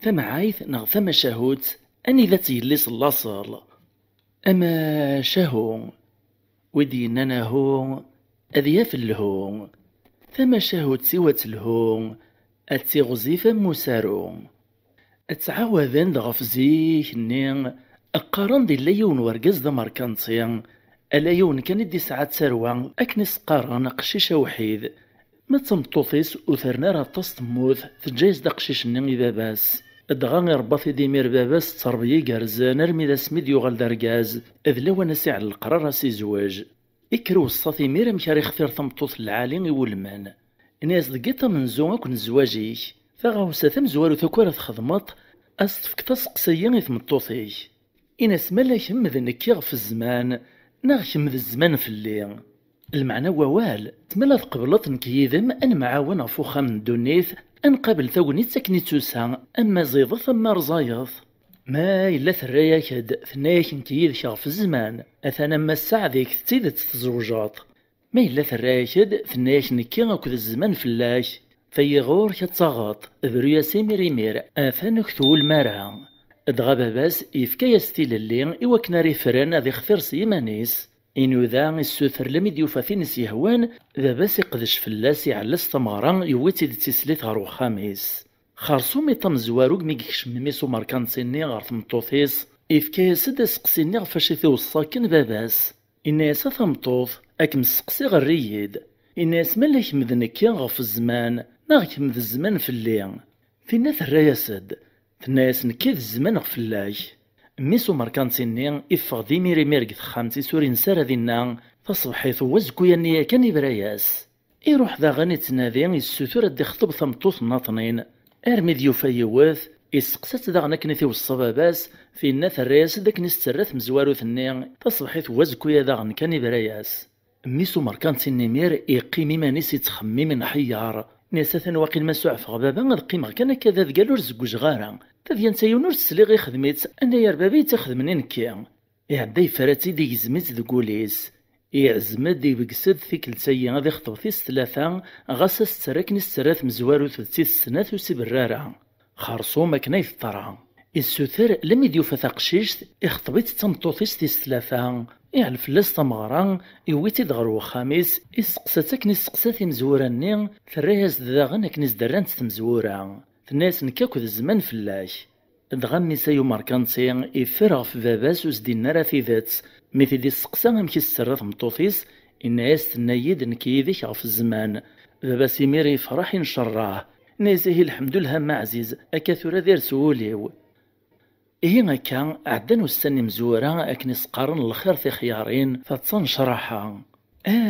A: ثم عايث ثم شهوت أني ذات يليس اللاصل أما شهو وديننا هو أذياف الهو ثم شهوت سوات الهو أتي غزيفة مسارو أتعاوذن دغف زيك نين أقارن دي ليون ورقز دا ماركانتيان ألايون كان دي ساعات سروان أكنس قارن قشيشة وحيد ما تمطوطيس وثرنا راه تموت تجايز دا قشيش نين باباس دغا رباطي ديمير باباس تربية قرزان ارمي دا سميد يوغال دارقاز إذ لو أنا ساعة القرار سي زواج إكرو الصاثي ميرا مكاري خثير تمطوط العالي يولمان ناس دقيتا من زوغا كون زواجيك فغاوسا ثم زوارو ثكورة خدمات أستفك تسقسيا تمطوطيك إناس مالا كمذ نكيغ في الزمان ناغ كمذ الزمان في الليل المعنى ووال تملا تقبلت نكيذم أن معاون فوخا من دونيث أن قابل ثوني تسكنيتوسا أما زيض ثم رزايض ما إلا ثرايا كد ثنايك نكيذ كاغ في الزمان أثنا ما الساعديك تزيد تزوجات ما إلا ثرايا كد ثنايك نكيغ أكد الزمان في اللاش فيغور كتاغاط ذريا سيمير مير أثانك ثول مارا دغا باباس يفكا ستيل اللين إوكنا ريفران ذي خثير سيمانيس إنو ذا السوثر لميد يوفاثين سيهوان باباس يقدش فلاس على الستمغران يويتي دي تسليت غارو خاميس خارسو ميطام زواروك ميكش ميسو ماركانتيني غار ثمطوثيس يفكا سدا سقسيني غفاشي وصاكن باباس إناس ثمطوث أكم سقسي غريد إناس مالك مذنكيا غف الزمان ناغك مذ الزمان في الليل فينا ثراياسد الناس نكيد الزمان غف اللاش ميسو ماركانتيني إفغ دي ميري ميرك خامتي سوري نسارة دينا فصبحيث وزكويا نيا كان يبراياس يروح ذا غاني تنادي السوثور دي خطب ثمطوث ناطنين ارمي ديوفا يواث يسقسات ذا غنكني والصباباس فينا ثراياس داك نسترث مزوارو ثنيا فصبحيث وزكويا ذا غن كان يبراياس ميسو ماركانتيني مير يقيم مانيس يتخمم نحيار ناسا واقيل ما سعف غبابا غاد قيمة كان كذا ذقالو رزقو جغارا تذيان تايونور تسليغي خدميت أنا يا ربابي تخدمني نكيا يعدا يفراتي دي يزميت دقوليس يعزمد دي بقسد فيك لتايا غادي خطبتيس ثلاثة غاسا ستراكني ستراث مزوارو ثلثيس سنات وسي برارا خارصو ماكنا يفطرا السوثر لم يديو فتاقشيش يخطبيت تمطوطيس تيس ثلاثة يعرف لاس تمغران يويتي دغرو خاميس يسقساتك نسقساتي مزوراني ثراياس داغن كنيس درانت تمزورا الناس نكاكو الزمان فلاش دغمي سايو ماركانتي يفرغ في باباس وسدينا راه في ذات مثل دي السقسا مكي السرات مطوطيس الناس تنايد نكيديك غف الزمان باباس يمير يفرح ينشراه نازيه الحمد لله ما عزيز أكاثورا دير سوليو إيه هكا عدن وستاني مزورا أكني سقارن الخير في خيارين فتنشرحها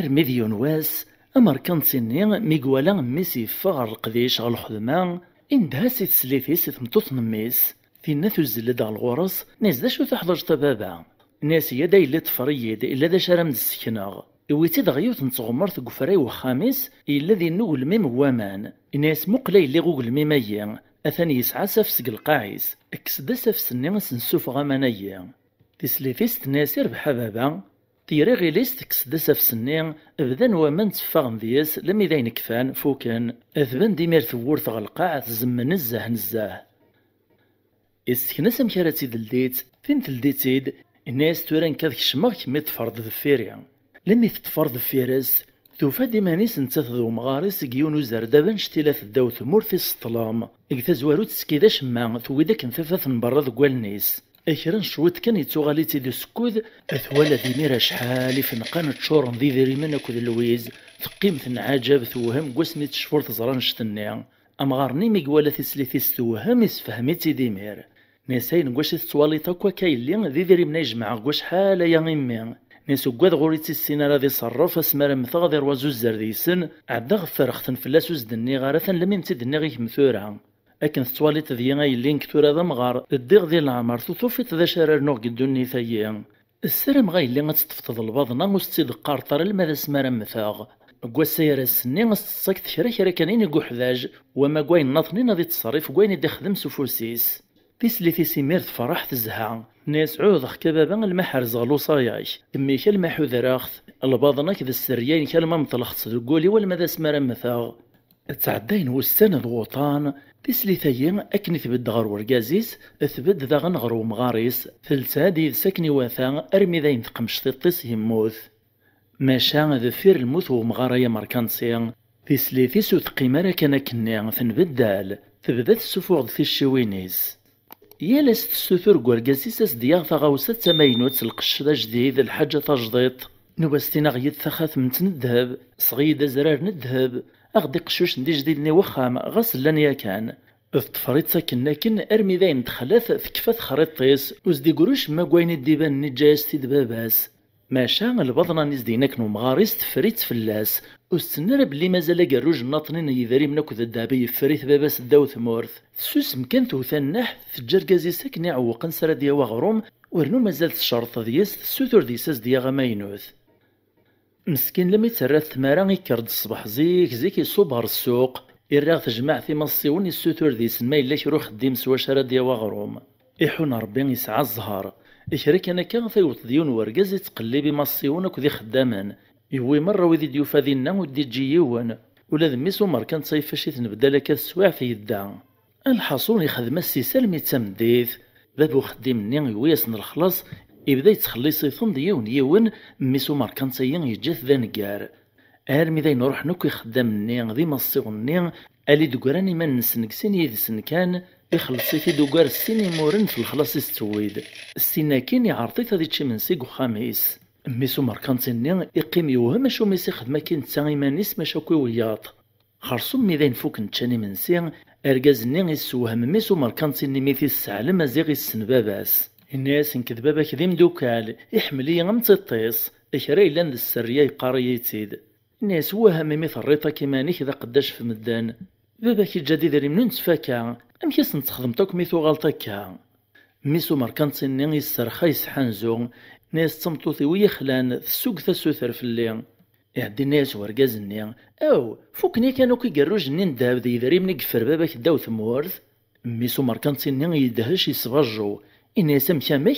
A: مليون واس أماركانتيني ميقوالا ميسي فغر القديش غا الخدمة إندهاسي تسليثيس تمطوط نميس فينا تزلد على الغرس ناس دا شو تحضر بابا ناس يدا إلا تفريد إلا دا شارم السكناغ إويتي دغيوت نتغمر تقفراي وخامس إلا ذي نوغل ميم وامان ناس مقلي اللي غوغل ميمايا أثاني يسعى سافس القاعيس أكسدا سافس الناس نسوف غامانايا تسليثيس تناسير بحبابا تيري غيليس تكسدا سافس الناس بذن ومن تفاغن دياس لم يذين كفان فوكان أثبان ديمير ثورث غالقاع تزمن نزاه استكناس مكاراتي دلديت فين تلديتيد الناس توران كاذ كشماغ كمي تفرض ذفيريا لمي تتفرض فيرس توفا ديمانيس نتاثذو مغارس كيونو زردابا شتيلات الداو ثمورثي السطلام إكتا زوارو تسكيدا شما ثويدا كنثاثاث نبرا ذكوالنيس أكرا شويت كان يتوغالي تيدو سكوذ أثوالا ديميرا شحالي فنقان تشورن ذي ذريمان أكو اللويز ثقيمة عجب ثوهم قوسمي تشفور تزران شتنيا أمغارني ميقوالا تسليثيس ثوهم يسفهميتي ديمير ناساين قواش تتوالي تاكوا كايلي ذي ذريمنا يجمع قواش حالا يا غيمي ناسو قواد غوريتي السينارا ذي صرف اسمارا مثاغ ذي روازو الزرديسن عدا غفر اختن فلاسو زدني غارثا لم يمتدني غيك مثورا أكن تتوالي تذيا غايلين كتورا ذا مغار الديغ ذي العمر توفيت ذا شرار نوغ قدوني ثايا السلام غايلي غتستفطض الباضنا وستيد قارطر الماذا سمارا مثاغ قواس سيارة السني غتستساك تكرا كانين يقو حذاج وما قواين ناطنين ذي تصريف قواين يدي خدم سفوسيس تيسلي في سيمير فرح تزها ناس عوض خكبابا المحر زغلو صايعش تمي كلمة ذراخت الباضنا كذا السريين كلمة مطلخت تقولي ولا ماذا سمرا مثاغ تعدين والسنة الوطان تسليثيين أكن ثبت غار ورقازيس ثبت ذا غنغر ومغاريس ثلثا دي سكني واثا أرمي ذا ينثقمش تطيس يموث ماشا ذفير الموت ومغاريا ماركانسيان تسليثي سوث قيمة كان كنيا ثنبدال تبدا السفوغ في الشوينيز يالاس تسوثر قرقازيس اسدياغ ثغاوسة تماينوت القشدة جديد الحاجة تجديط نوبستينا غيد ثخاث من الذهب صغيدة زرار الذهب أغدي قشوش ندي جديد وخام غسلان يا كان الطفريت ساكن لكن ارمي ذاين تخلاث ثكفات خريطيس وزدي قروش ما قوين الديبان نجاس تيد باباس ماشا البضنا نزديناك مغاريس تفريت فلاس وستنرى بلي مازال قروج ناطنين يذاري منك ذا الدابي فريت باباس الداو ثمورث سوس مكان توثنح تجار قازيساك نعوق نسرى ديا وغروم ورنو مازال الشرط دياس السوثر ديساس ديا غماينوث مسكين لما يتسرث ثمارا يكرد الصباح زيك يصوبها السوق يراغ تجمع في مصيون السوثر ديس ما إلا يروح خديم سوا شرا ديا وغروم يحون ربي يسعى الزهر يشرك أنا كان ثيوط ديون ورقاز يتقلبي مصيونك ذي خدامان يوي مرة وذي ديوفا ذينا ودي تجيون ولا ذميسو مركان تصيفاشي تنبدا لك السواع في يدا الحصول يخدم السيسال ميتسمديث بابو خديمني يويسن الخلاص يبدا يتخلص يثم ديون ميسو مركان تسيين يجاث ذا نقار ارمي ذا نروح نكو يخدمني ذي مصيوني الي دوكراني ما نسنكسين يدسن كان يخلصي في دوكار السيني مورن في الخلاص يستويد السينا كين يعرطيت هذي تشي من سيق وخاميس ميسو مركانتيني يقيم يوهم شو ميسي خدمة كين تساغي مانيس مشاكوي وياط خرصو ميدين فوق نتشاني من سين ارقازني يسوهم ميسو مركانتيني ميثي السعلم ازيغي السن باباس الناس نكذ بابا كذيم دوكال يحملي غمتطيس إكراي لاند السرية يقاري يتيد الناس وهم ميث الريطة كيمانيك ذا قداش في مدان بابا كي جديد ريمنون تفاكا أم كيسن تخدمتوك ميثو غلطاكا ميسو مركانتيني يسرخا يسحانزو ناس تمطوثي ويخلان السوق ثسوثر في الليل يعدي الناس ورقازني أو فوكني كانوا كيقروج نين داب ذي ذري من يقفر باباك داو ثمورث ميسو مركانتيني يدهش يسفاجو الناس مكامك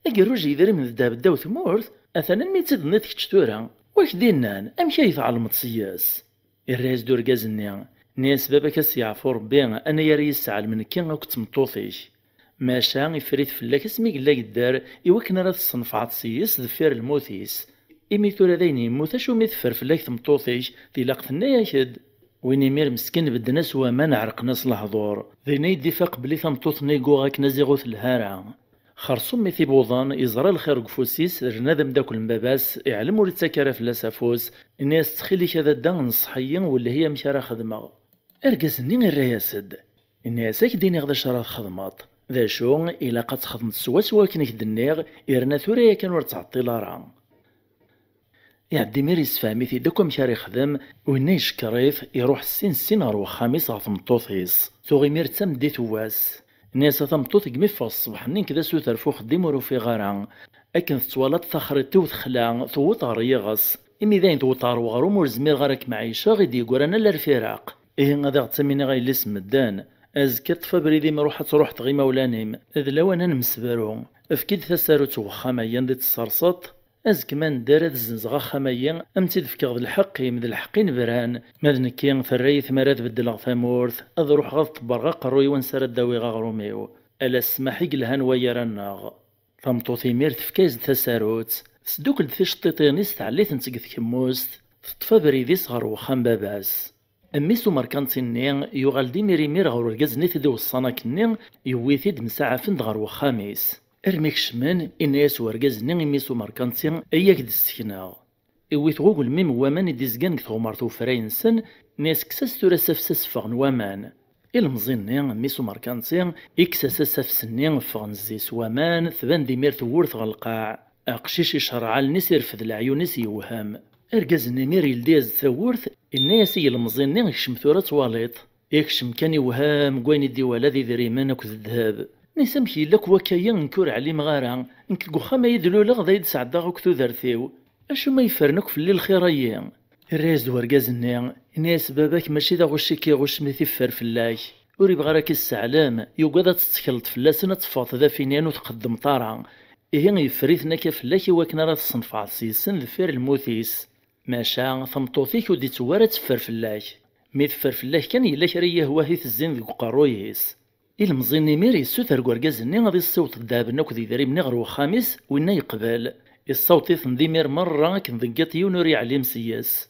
A: أقروج يذري من داب داو ثمورث أثناً ميتدني تكتورا واش دينان أم كيف على المتصياس الراس دور قازني ناس باباك سيعفو ربي أنا يا ريس على من كان وقت مطوثيش ماشا يفريت فلاك اسمي قلا قدار إوكن راه تصنف عطسيس ذفير الموثيس إمي ثورا ذاين يموت أشو ميثفر فلاك تمطوثيش ذي لاقتنا ياكد وين يمير مسكين بدنا سوا ما نعرق ناس الحضور ذينا يدي فاق بلي ثمطوث نيقو غاك نازيغوث الهارع خرصوم ميثي بوضان يزرى الخير قفوسيس رنادم داك المباباس يعلم ولي تسكر في لاسافوس الناس تخيلي كذا دا نصحيا ولا هي مشارا خدمة ارقزني غير رياسد الناس ديني غدا شرا خدمات ذا شو إلا قد خدمت سوا كنك دنيغ إرنا ثوريا كان ور تعطي لارا يعدي ميريس فاميثي داكو مشاري خدم وإنا يشكريف يروح السين روح خامس غا ثمطوثيس ثوغي مير تسمدي ثواس الناس ثمطوث قميفا الصبح نين كذا سوثر فو خديم ورو في غارا أكن تطوالات ثخرت وثخلا ثوطار يغص إمي ذاين ثوطار وغروم ورزمير غارك معيشة غيدي يقولنا للفراق إيه غادا غتسميني غاي اللي سمدان أزكى طفا بريدي ما روحت تروح تغي مولانيم إذ لو أنا نمسبرو أفكيد ثساروت وخاميا دي تصرصط أزك ما ندار هاد الزنزغا خاميا أمتي دفكغ الحق يمد الحقين بران ماد نكي ثريث مرات بدل ثمورث أذ روح غاض طبرغا قروي ونسار الداوي غاغروميو ألا السماحي قلهان ويراناغ ثمطوثي مير تفكايز ثساروت سدوك لثي شطيطينيس تعليث نتقذ كموست تطفا بريدي صغر وخام باباس أميسو مركانتيني يغال دي مير غور القاز نيثي دو الصناكني يويثيد مساعفين دغار وخاميس ارميك شمان إناس ورقاز ني ميسو مركانتين أياك دستكنا إويث غوغل ميم وامان ديزقان كثومارتو فرينسن ناس كساس تورا سفسس فغن وامان المزيني ميسو مركانتين إكساس سفسني فغن زيس وامان ثبان دي مير ثورث غالقاع أقشيش يشرع الناس يرفذ العيونيس يوهام ارقاز نمير يلديز ثورث الناس يلمزيني يكشم ثورة تواليط يكشم كان يوهام قوين الديوالا ذي ذريمان وكذ الذهب نسمحي لك وكايا نكور علي مغارا نكلقو خاما يدلو لغ ذا يدسعدا غوكتو ذرثيو اشو ما يفرنك في الليل خيريا الراز دوارقاز الناس باباك ماشي دا غشي كي غش ميثي فر فلاك ور يبغى راك السعلام يوقظ تتكلط فلاسن تفاط ذا فينيان وتقدم طارا إيه يفريثنا كفلاكي وكنا راه تصنف عصيسن ذفير الموثيس ماشا ثمطوثيك ودي توارا تفر فلاك مي تفر فلاك كان يلا كريه واهي تزين ذي قارويس المزيني ميري السوثر كوركازني غادي الصوت الداب ناك ذي ذري من غرو خامس وينا يقبل الصوت يثنديمير مرة كنذقات يونوري عليه مسياس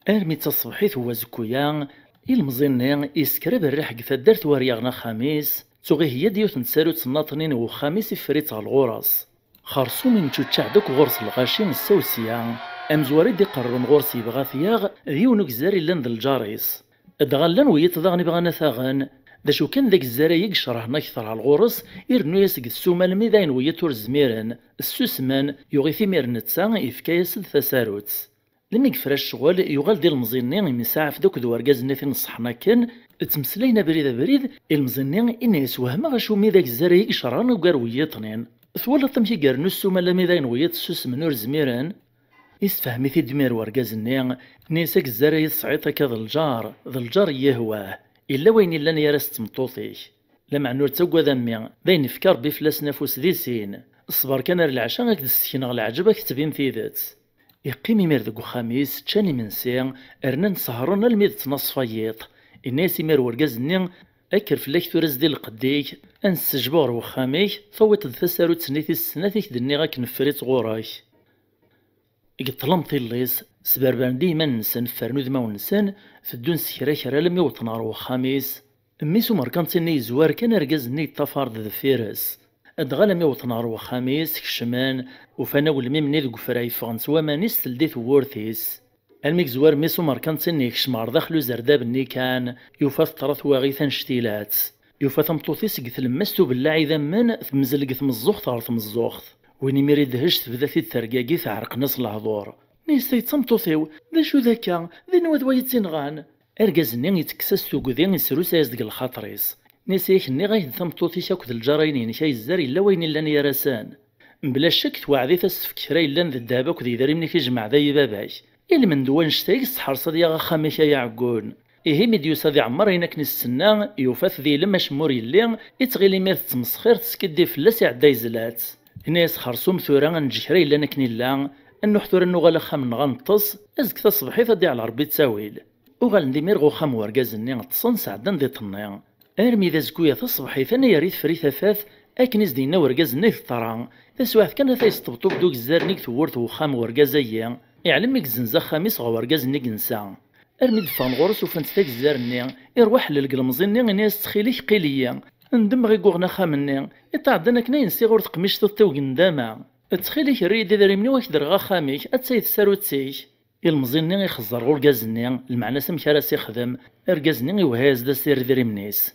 A: ارمي تصبحيت هو زكويا المزيني يسكرب الريح قثدرت ورياغنا خامس توغي هي ديوث نتسالو تناطنين وخامس يفريت على الغرس خرصومي متوتشع دوك غرس الغاشين السوسيا امزواري دي قررون غرس يبغى ثياغ ذيونك زاري لان ذا الجاريس ادغالان ويتضاغني بغانا ثاغن دا شو كان ذاك الزاري يقشره نكثر على الغرس يرنو يسق السوما الميداين ويتور زميرن السوسمان يغي ثمير نتسا يفكايس الثساروت لما يقفر الشغل يغال ديال المزينين يمساع في دوك دواركاز نثي نصحنا كان تمسلينا بريد المزينين إنا يسوهما غشو مي ذاك الزاري يقشران وقار ويطنين ثولا تمشي قارنو السوما الميداين ويت السوسمن ور زميرن يسفهمي في دمير وركازني نيساك الزاري يصعيط هكا ذا الجار يهواه إلا وين إلا نيراس تمطوطيك لما عنور تسوى ذمي داين فكار بفلاس نفوس ذي سين الصبر كان العشاء غاك السكينة غالعجبة كتبين في ذات يقيم يمير ذكو خميس تشاني من سين ارنان سهرنا الميد تنصفايط الناس يمير وركازني أكر فلاك ثورز ديال القديك أنس جبار وخاميك فوت الثسارو تسنيثي السناثيك دني غاك نفريت غوراك قطلمطي الليس سبربان ديما نسن فرنو ذما ونسن فدون سكرا كرا لم يوطن روح خميس ميسو مركانتيني زوار كان ركازني طفارد ذا فيرس ادغا لم يوطن روح خميس كشمان وفانا والميمني ذو فراي فرنس ومانيس تلديث وورثيس الميك زوار ميسو مركانتيني كشمار داخلو زرداب النيكان يوفا ثطرث واغيثان شتيلات يوفا ثمطوثيس قثل مستو باللاعي ذمن ثمزل قث مزوخ ثار ثمزوخ ويني ميري دهشت بذاتي الترقاقي تعرق نص الهضور نيسا يتمطوثيو ذا شو ذاكا ذي نواد ويتنغان ارقازني يتكسس توقذين يسروس يزدق الخاطريس نيسا يخني غايد ثمطوثي شاكو الجراينين شاي الزاري لا وين لان يرسان بلا شك توعدي تسفك كراي لان ذا الدابك ذي ذاري منك يجمع ذا يباباك إلا من دوان شتايك السحر صديا غخاميك يا يعقون إيه ميديوس هذي عمر ينك نسنا يوفاث ذي لما شمور يلي يتغيلي ميث تمسخير تسكدي فلاس يعداي زلات الناس خرصوم ثورا نجكري إلا نكني لا أنو حثور أنو غالا خام نغنطس أزك تصبحي ثدي على ربي تساويل وغال نديمير غو خام ورقازني غتصن سعدان ذي طنيا أرمي ذا زكوية تصبحي ثاني يريث فري ثاثاث أكنيز دينا ورقازني في الطران ذا سواث كان ثا يستبطو بدوك الزارنيك ثورت وخام ورقازيا يعلمك زنزا خامس غا ورقازني كنسا أرمي دفان غورس وفانت ذاك الزارني يروح للقلمزيني ناس تخيليك قيليا ندم غي قوغنا خامني يتعدنا كناين سيغور تقميش تطيو قنداما تخيليك الريد إذا ريمني واش درغا خاميك أتسايد سارو تسيك المزيني يخزر غور قازني المعنى سمكارس يخدم ارقازني وهاز دا سير ذي ريمنيس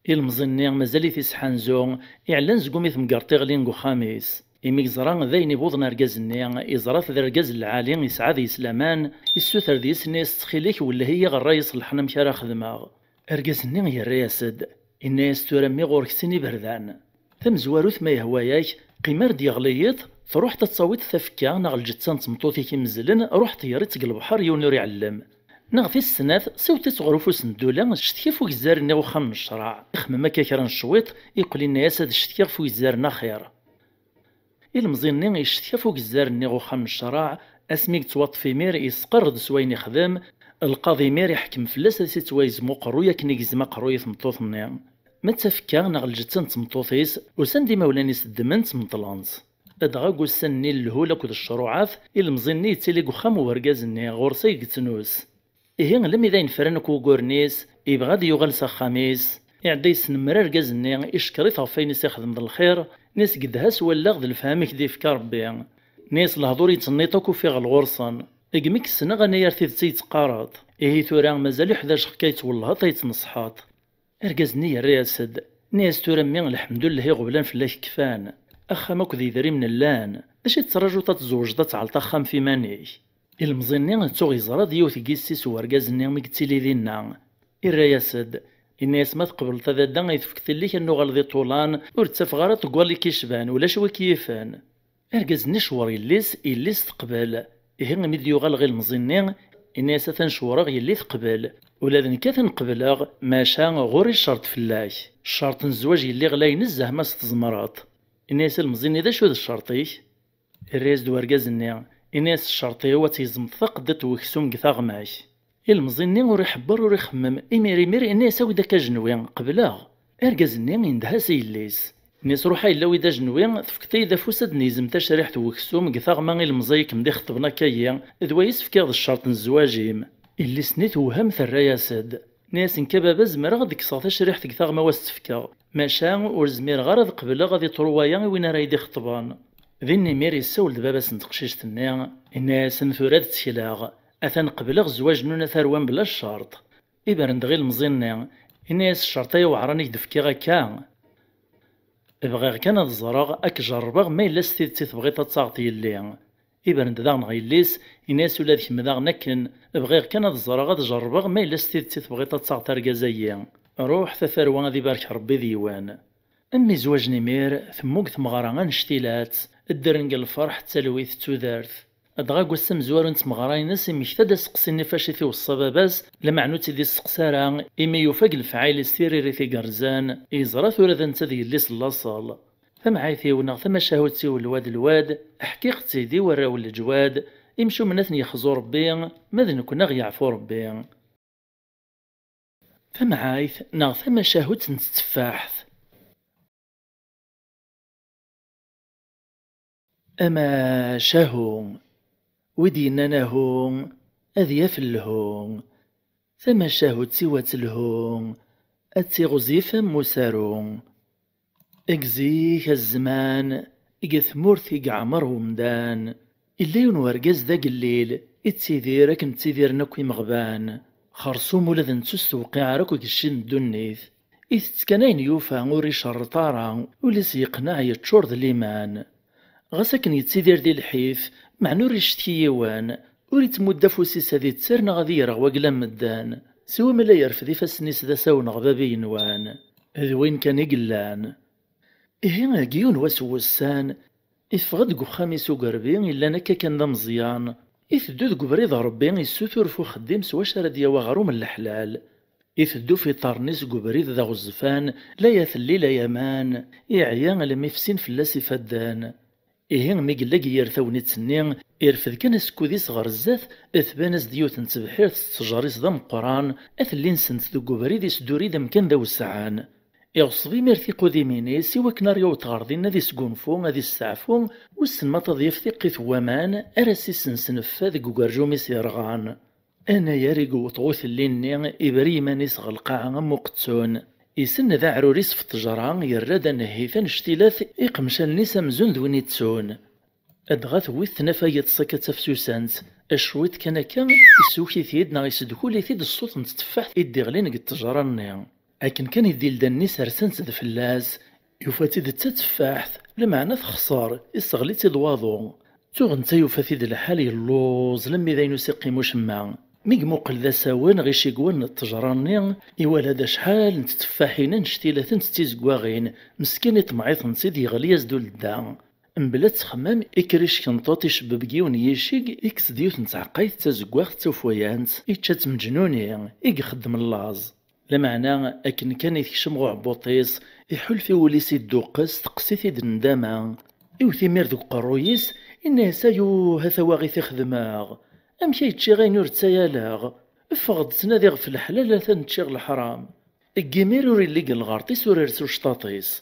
A: المزيني مازالي في سحانزو يعلن زقومي ثمقارتي غلينكو خاميس إميك زران ذاين يبوضنا رقازني إزرات ذا رقاز العالي يسعى ذي سلامان السوثر ذي سنيس تخيليك ولا هي غرا يصلحنا مكارا خدماغ رقازني يا الرياسد الناس ترمي غورك سيني بردان ثم زواروث ما يهواياك قمار ديغليط تروح تتصاويت ثفكا ناغ الجتسان تمطوثي كيمزلن روح طياريت تقل البحر يونور يعلم ناغ في السنات سوتي تغرفو سندولا شتكي فوق الزارني وخا من الشرع يخمم هكا كرا الشويط يقول الناس هاد الشتكي فوق الزارنا خير المزيني يشتكي فوق الزارني وخا من الشرع اسميك توطفي مير يسقرد سوين يخدم القاضي مير يحكم فلاس سي توايزمو قرويا كنيكزما قرويا ثمطوثني ما تفكا ناغ الجتسان تمطوثيس وسان ديما ولاني سدمن تمطلانس ادغا قوسني الهولا كود الشروعات المزيني يتيلي وخام ورقازني غورسي قتنوس إيه لم إذا ينفرنك وقورنيس يبغى دي يغال خميس يعدي سنمرار قازني إشكري طافين يخدم ذا الخير ناس قدهاس ولا غد الفهامك دي فكار ربي ناس الهضور يتنيطوكو في غالغورصان إقميك السنة غني يرثي تيتقارض إيه ثورا مازال يحداش حكايت والله تيتنصحات ارقازني يا الرياسد ناس ترمي الحمد لله غبلان فلاك كفان أخامك ذي ذري من اللان باش يتسرجو تتزوج تعلطا خام في مانيك المزيني توغي زرا ديوث كيسيس ورقازني مكتيلي ذينا الرياسد الناس ما تقبل تذادا يتفكت ليك انو غالذي طولان ورتفغارا تقوالي كيشبان ولا شوا كيفان ارقازني شوار إليس تقبل إيه ميديو غال غير المزيني إناس تنشورغ يلي تقبل ولا ذنك تنقبلغ ماشا غوري الشرط فلاك الشرط الزواج يلي غلا ينزه ما ستزمرات. إناس المزيني ذا شو ذا الشرطيك الريز دواركازني إناس الشرطي هو تيزمط ثقدت وكسوم قثاغ معك المزيني ور يحبر ور يخمم إمير إناس ودا كاجنوي قبلاغ أركازني يندهاس يليس نيس روحا إلا ودا جنوي تفكتي إذا فوسد نيزم تشريحت وكسوم قثاغ ما المزيك مدي خطبنا كايا إذوا يسفكيض الشرط الزواجيم اللي سنيت وهم ثرياسد ناس نكبابا زمرا غادي كصا تشريحت قثاغ ما واستفكا ماشا ور زمير غرض قبلا غادي تروايا وين راه يدي خطبان ذني ميري السول دبابا سنتقشيشت النيا الناس نثورات تشيلاغ أثن قبلغ زواج نونا ثروان بلا الشرط إبرند غير المزيني الناس الشرطية وعراني دفكي غاكا بغيغ كان تزرغ أك جربغ ما إلا ستيتي تبغي تتصاغطي يلي إبرند داغ نغيليس الناس ولا ذيك مداغ نكن بغيغ كان تزرغ تجربغ ما إلا ستيتي تبغي تتصاغطي ركازيا روح ثروان غادي بارك ربي ديوان أمي زواج نمير ثموك ثمغارا نشتيلات الدرنق الفرح تسلويت تودارت أدغا قسم زوار نتمغراي ناس مكتدا سقسيني فاشي والصباباس لمعنوتي دي السقسارا إما يفاق الفعايل السيريري في قرزان إزرا ثورا ذا نتذي اللي صلاصال فمعايثي ونغ ثم شهوتي والواد حقيقتي دي وراو الجواد يمشو مناثني يخزو ربي ماذا كنا غيعفو ربي فمعايث نغ ثم شهوت نتتفاحث أما شاهو ودينا نهو أذياف اللهو ثم شاهو تسيوات اللهو أتي غزيفا مسارو أكزيك الزمان إقث مورثي عمر ومدان إلا ينورقز ذاك الليل إتسيذير أكن تسيذير نكوي مغبان خرصوم ولا نسوس توقع راكو كشين دونيث إذ تسكنين يوفا غوري شرطارا وليس يقنع يتشور ذا ليمان غاساكن يتسيدير دي الحيف مع نور يشتكيوان وريت مدة فوسيس هذي تسرنا غادي يرغ وقلام مدان سوا ملا يرفض فاسنيس ذا ساون غبابي ينوان هذ وين كان يقلان إيه أكيون وسوسان إفغد قو خامس وقربين إلا نكا كان ذا مزيان إثدو ذو بريض ربي يسوثر فو خديم سوا شرد يواغرو من الحلال إثدو في طرنيس قو بريض ذا غزفان لا يثلي لا يمان إعيان لم يفسين فلاسي فدان إيه ميقلاقي يرثوني تسنين إرفذ كان سكوديس غرزاث إثبانس ديوث نتبحير تجاريس ذا مقران أثلين سنت ذو بريد يسدوري ذا مكان ذا وسعان يغصبي ميرثي قديميني سوا كناريو تغارضين ذي سقونفو ذي السعفو والسن ما تضيف ثقي ثوامان أراسي سنسنفا ذي قرجومي سيرغان أنا ياريقو طغوث الليني إبري مانيس غلقاعا مقتسون يسن ذا عروريس في التجران يراد نهيثان اشتيلاث إقمشان نيسا مزون ذوين تسون أدغاث ويث نفاية صكة تفسوسانت أشويت كان يسوكي ثيد نا يسدكولي ثيد الصوت نتتفاح إدي غلين قد تجران لكن كان يدي لدنيس رسانت ذا فلاس يوفاتي ذا تتفاحث لمعنى خسار يستغليتي الواضو توغ نتا يوفاتي ذا الحال اللوز لمي ذا ينسيقي مشمع ميق موقل ذا ساوان غيشي قوان التجراني إوال هذا شحال نتتفاحين نشتيلة نتتيزقواغين مسكين يطمعيث نسيدي غلياز دول الدعم مبلا تخمام إكريش كنطوط يشبب كيون يشيق إكس ديوت نتعقايث تازقواغ توفويانت إتشات مجنوني إيخدم اللاز لمعنى أكن كان يتكشم غو عبوطيس يحل في وليسي الدوقس تقسيثي دنداما إوثي مير ذوك قرويس إنه سايو هثواغي تخدماغ أمشي يتشي غين يرتسايالاغ فغد تناديغ في الحلال ثنتشيغ الحرام الجيمير وري اللي الغارطيس وريرسو شطاطيس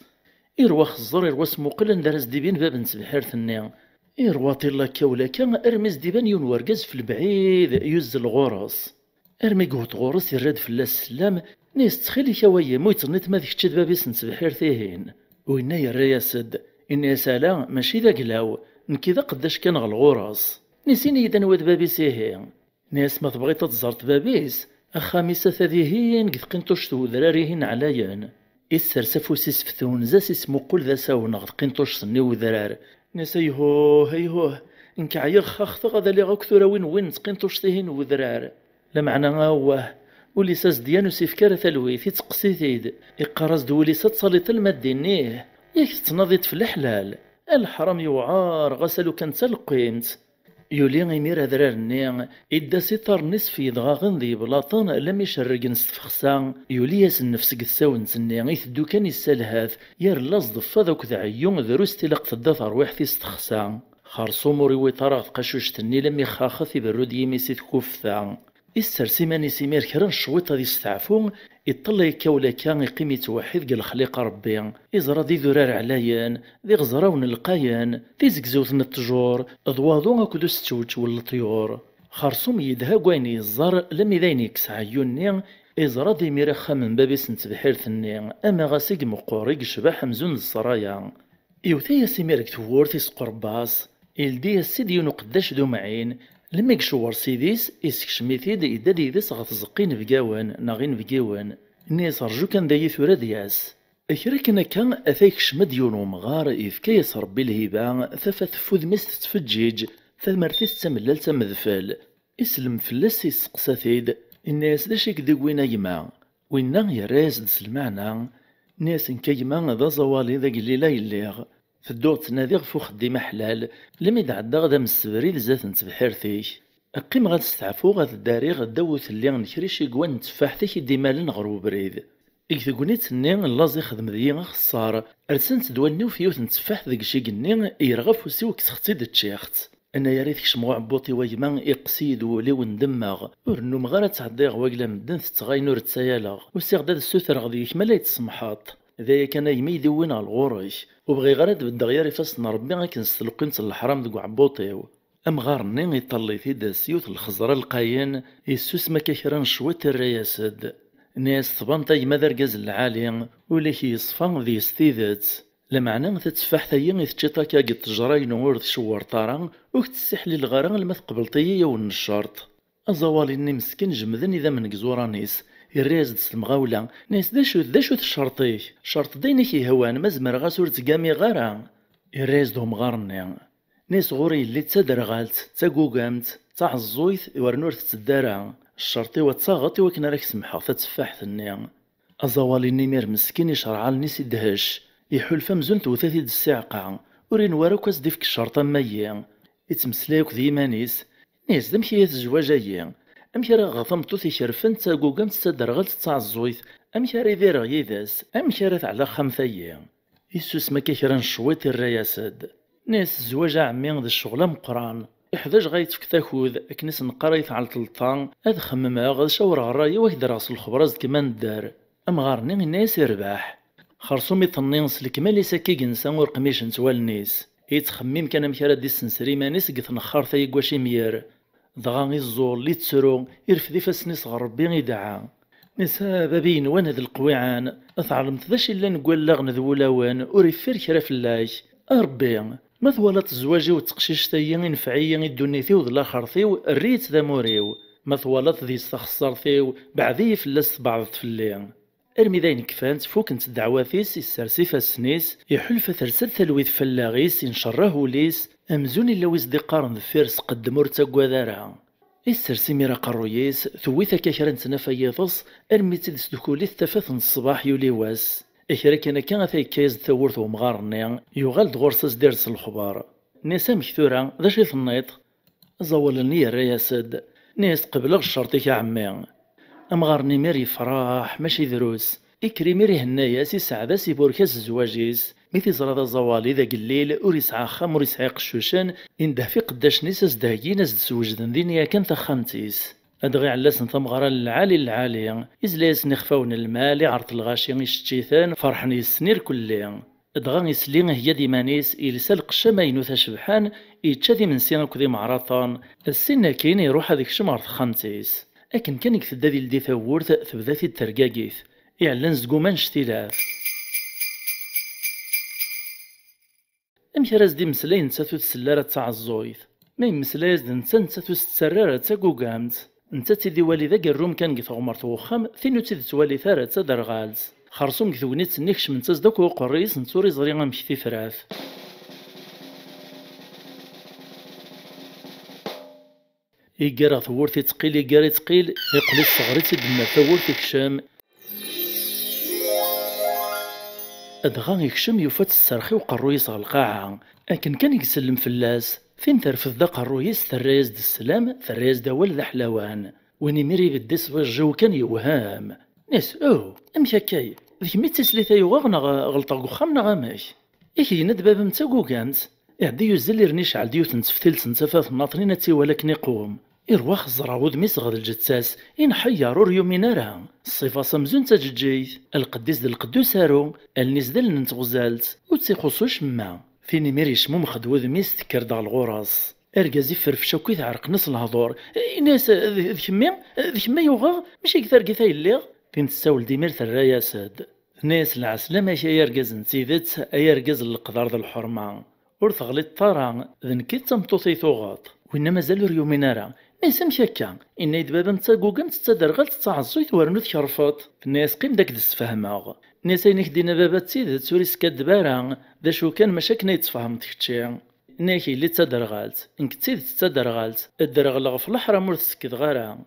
A: إروا خزر إروا سموقل ندرس ديبين باب نسبحير ثنيا إروا طيلا كولاكا أرمز ديبان يون ورقاز في البعيد يوز الغورس أرمي قوت غورس يراد في الله السلام نيس تخيلي كوايا مويترنيت ما ذيك تشد بابيس نسبحير ثيهين وإنا يرياسد إني سالا ماشي ذا قلاو نكذا قداش كان غالغورس نسيني إذا نواد بابيس يهين ناس ما تبغي تتزرت بابيس أخامسة ثذيهين قد قنطوش ذراريهن علايان إسر سفوسيس فتون زاس اسمو قول ذا ساونا غد قنطوش سني وذرار ناس هيهوه إنك عير خاخت غدا لي غاكثورا وين تقنطوش ثيهن وذرار لمعنى غاوه وليساس ديانو سيفكار ثلويث يتقسيثيد إقراز دوليسات صاليت المدينيه ياك تناضيت في الحلال الحرام يوعار غسلو كان تلقيمت يولي غيمير هذرارني إدا سيطر نصف يدغاغن ذي بلاطن لم يشرق نستفخسا يولي ياس النفس قساون سني يثدو كان يسالهاث يار لاص ضفا ذوك ذا عيون ذروس تلاق تدا ترويح تيستخسا خرصوم وريوي طراغ قشوش تني لم يخاخث يبرود يميسي تكوفثا السرسي ماني سيمير كران الشويطة دي استعفون يطلع يكاولا كان يقيم يتوحد قال خليق ربي يزرى ذي ذرار علايان ذي غزراون القايان ذي زكزوثن التجور ضواضو اكدو ستوت والطيور خرصوم يدها قوين يزار لم يذين يكس عيوني يزرى ذي ميرخا من بابس نتبحير ثني اما غاسيق مقوريق شباح مزون الصرايا يوثي سيميرك تورث يسقرباس يلدي السيديون قداش ذو معين لما يكشور سيديس يسكشميثيد يدادي ديس غتزقين بقاوان ناغين بقاوان نيس رجو كان داي ثورا دياس اكرا كان اثايك شمد يون ومغار يفكايس ربي الهبا ثفا تفوذ مس تفجيج ثمرتيس تملال تمذفل اسلم فلس يسقساثيد الناس داشيك ديوينا يما وينا يراز دس المعنى ناس نكيما ذا زوالي ذا قليلا يليغ تدو تنادي غفو خديمة حلال لم يدعدا غدا من السبريد زات نتبحيرتي أقيم غاد استعفو غاد الداري غدا وثلي نكريش يقوان نتفاحتك ديمالن غرو بريد إكتقونيت ني اللاز يخدم ذي خسار أرسنت دوالني وفيوث نتفاح ذاك شي قني يرغف وسيو كسختي دتشيخت أنا يا ريت كشمو عبوطي ويما يقسيد ولي وندمغ ورنو مغارة تعدي غواقلا مدن تتغاين ور تسايالغ وسيغدا السوثر غادي كمالا يتسمحاط ذايا كان يمي دوين على الغوريش وبغي غراد بالدغيار يفاصنا ربي غاكن ستلقينت الحرام دقو عبوطيو أم غارني يطلي في دا سيوث الخزرة القاين يسوس ما كيكران شويت الرياسد ناس ثبانتا يما درقاز العالي وليك يصفان ذي ستيذت لمعنى تتفاح ثايا يتشيطا كا قد تجراين ورد شوار طارا وكتسحلي الغران لما تقبلطية يون الشرط أزوالي ني مسكين جمذن إذا من قزورانيس الرياز دس المغاولة ناس داشو الشرطي شرط دينك هوان مزمر غاسور تقامي غارا الرياز دوم غارني ناس غوري اللي تدرغالت تاقوقامت تعزويث ورنور تتدارا الشرطي وتصاغطي وكن راك سمحا تتفاح ثنيا أزوالي نيمير مسكين يشرع الناس يدهش يحول فمزون توثاثي د الساعقة ورين واروكاس ديفك الشرطة مايا يتمسلايوك ذي مانيس ناس دمكي يتزواجايا أمك راه غطمتو تيشرفن تاقوقامت تدرغالت تعزويث أمك راه يدير غيداس أمك راه على خمثايا يسوس ما كيكران شويت الرياسد ناس الزواج عمي ذا الشغلة مقران إحداش غايتفك تاخذ أكنس نقرايث على التلطان هاد خممها غاد شاور غرايا واحد راس الخبراز كمان دار أم غارني الناس يرباح خرصوم يطنين سلك مالي ساكي جنسان ورقميش نتوال نيس يتخمم كان مكارا دي السنسري مانيس قث نخار ثاي قواشي مير ضغا الزور لي تسرو يرفدي فاسنيس غربي يدعا نسا بابين وانا ذا القويعان أثعلمت ذاش إلا نقول لغن ذولاوان وريفير كرا فلاش ربي ما ثوالت الزواجي وتقشيش ثايا ينفعيا يدونيثي وذلاخر ثيو الريت ذا موريو ما ثوالت ذي استخسر ثيو بعدي فلاس بعض تفليا ارمي ذاين كفانت فوكنت الدعواتيس يسرسي فاسنيس يحلف ترسل ثلويذ فلاغيس ينشره ليس امزوني اللويز دي قارن ذفيرس قدمور تاقوادارها يسرسي ميرا قرويس ثويثا كاكران تنافيضس ارمي تدس دكوليث تفاث الصباح يوليواس إكرا كان ثاي كايز ثورث ومغارني يغال دغورساس ديرس الخبار ناس مكثورة ذا شي ثنيط زولني الرياسد ناس قبل الشرطي كعمي أمغارني ميري فراح ماشي دروس إكري ميري هنايا سي سعادة سي بوركاس الزواجيس ميثي زرادة زوالي ذا قليل وريسعى خام وريسعى قشوشان إنده في قداش نيساس دهيين أزد سوجدن ذينيا كان ثخامتيس أدغي علاسن ثمغرا العالي إزلاس نخفاون المال عرض الغاشي يشتيثان فرحن يسنير كليا أدغا يسلين هي ديمانيس إلسال قشما ينوثا شبحان يتشاذي من سينك ذي معرطان السنة كاين يروح هذيك شمعرض خامتيس أكن كان يكتدا ذي لدي ثورث تبذاثي الترقاقيث إعلان زقومان شتيلاف أمك راز دي مسلاي نتاثو تسلارة تاع الزويث ما يمسلايز نتا نتاثو تسرارة تا قوقامت نتا تيدي والي ذاك الروم كان قيث غمرت وخام ثينو تيدي توالي ثارة تا درغالز خرصوم كثونيت نيكش من تاز داك وقريس نتوري زري غامشتي فراث يقرا ثورتي تقيل يقرا تقيل يقلي صغرتي دما ثورتي كشام أدغا يكشم يفات السرخي وقرو يصغى القاعة أكن كان يسلم فلاس فين ترفض داق الرويس ترايز د السلام ترايز دا ولد حلوان ويني ميري بديس الجو كان يوهام ناس امك هكاي ذيك مي تسليتا يوغنا غلطة وخامنا غاماش إيه يند باب متاقو كانت يعدي يزل يرنيش على ديوت نتفتيل تنتفاف الناطرين تي ولكن يقوم إرواح الزراود ميس غد الجتاس إن حيارو ريومين راه الصفة سمزون تججيت القديس ديال القدوس هارو النيس ديال نتغزالت وتيخصوش ما فيني ميري شموم خدوذ ميس تكر دا الغراس ارجازي فرفشا كي تعرق نص الهضور ناس ذيك ما يوغا ماشي كثر كيتا يليغ فين تساول ديمير ترايا ساد ناس العسلة ماشي يرجز نتيذت يرجز القدر ذا الحرمة ور تغلط طارا ذن كي تمطوطي ثوغاط وإن مازال ريومين راه ناس مشاكا إن يدبابا نتاقوكا تتدرغل تتعزويت ورنو تكرفط الناس قيم داك دسفهماغ ناس اينيك دينا بابا تسيدت سوريس كدبارا دا شو كان مشاكنا يتفهم تكتشي ناكي اللي تدرغالت انك تسيد تدرغالت الدرغلغ في الحرام مور تسكد غارا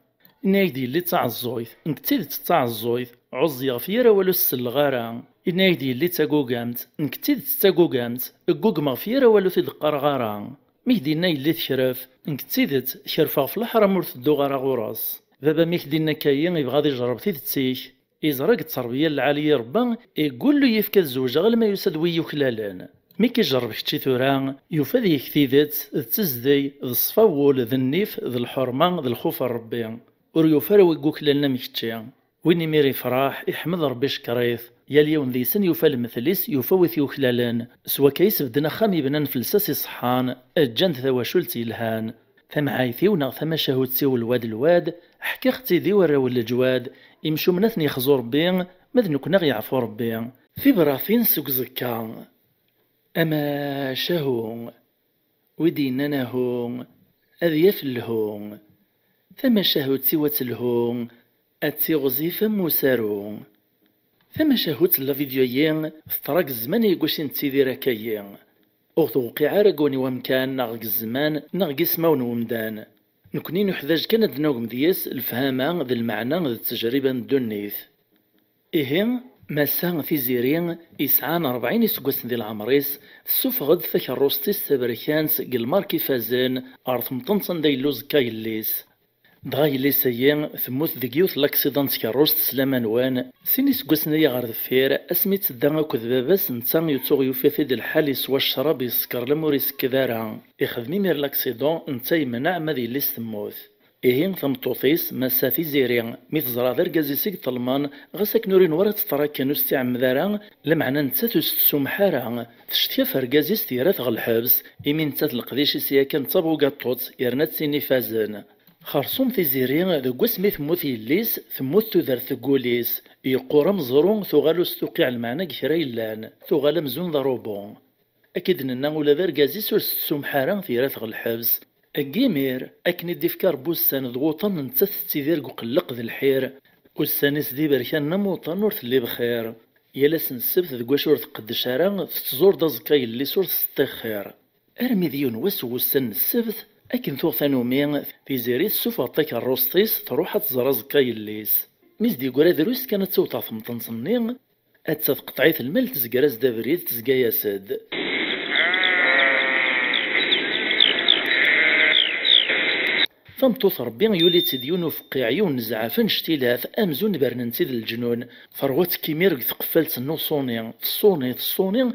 A: ناك دي اللي تعزويت انك تسيد تتعزويت عزي غفيرة ولو السلغارا ناك دي اللي تاقوكامت انك تسيد تاقوكامت اقوك مغفيرة ولو تدقار غارا ميكدينا يلي تشرف انك تسيدت شرفا في الحرام مور تدو غارا غراس بابا ميكدينا كاين يبغى يجرب تيدتيك يزرق التربية العالية ربا يقول له يفكا الزوج غير ما يسد ويوكلالان مي كيجرب كتشي ثورا يوفا ذيك ثيدت تزدي ذا الصفاول ذا النيف ذا الحرمة ذا الخوف الربي ور يوفا ويقوكلالنا ميكتشي ويني ميري فراح يحمد ربي شكريث يا اليوم ذي سن يوفا المثليس يوفا ويوكلالان سوا كيس بدنا خامي بنان فلساسي صحان الجنت ثواشولتي الهان ثمعايثي ونغ ثما شهوتي والواد الواد حكي اختي ذي ورا ولا جواد يمشو مناثني يخزو ربي ماذ نكون يعفو ربي في براثين سوق زكا أما شهو ودينا نهو أذيف الهو ثما شهوت سوى الهو أتيغزي فمو سارو ثما شهوت الفيديوين في طرق الزمان يقوشين تيدي راكاين أغتوقي عارقوني ومكان نغق الزمان نغق اسماون ومدان نكوني نحتاج كانت نوغم دياس الفهامة ذا المعنى ذا التجربة ندونيث إيه مسا في زيرين إسعان 40 سكوس ذي العمريس سوفغد ثك الروستيس تبركانس قلماركي فازان أرث مطنطن دايلوز كايليس دغاي ليسيين ثموت ذكيوث لاكسيدانت كاروست سلامانوان سيني سكوسنيا غار دفير اسميت دانا كذباباس نتا يوتوغ يوفي د الحال يسوى الشراب يسكر لموريس كذارا يخدمي مير لاكسيدون نتا يمنع ماذي ليس تموت إيهين ثمطوطيس مسا في زيرين ميت زرا ذر كازيسيك طلمان غاسك نورين ورا تطرا كانو استعم ذارا لمعنى نتا تستسو محارا تشتيا فركازيس تيرات غالحبس إمين نتا تلقديش سيا كان تابو قاطوط يرنات سيني فازن خرصوم في زيرين ذو اسمي ثموت يليس ثموت تذر ثقوليس يقورا مزرون ثغالو استوقع المعنى كثيرا يلان ثغالا مزون ضروبون أكيد ننا ولا ذا ركازيس وستسو محارا في راثغ الحبس أكيمير أكني ديفكار بوسان ضغوطا نتث تيدير قلق ذي الحير والسانيس دي بركان نموطا نورث اللي بخير يالاس السبت ذو شور تقدش راه تزور دازكا يلي سور تستخير أرمي ديون وسو السن السبت أكن ثوغ ثانومي في زيريت سوف عطيك الروسطيس تروح تزرز كايليس ميز دي قرا دروس كانت توطا في مطنصني أتساد قطعيت المال تزقراز دافريد تزقا ياسد فمطوث ربي يولي تديون وفقي عيون نزعافن شتيلاث أمزون برننتي ذا الجنون فروات كيمير ثقفلت النوصوني الصوني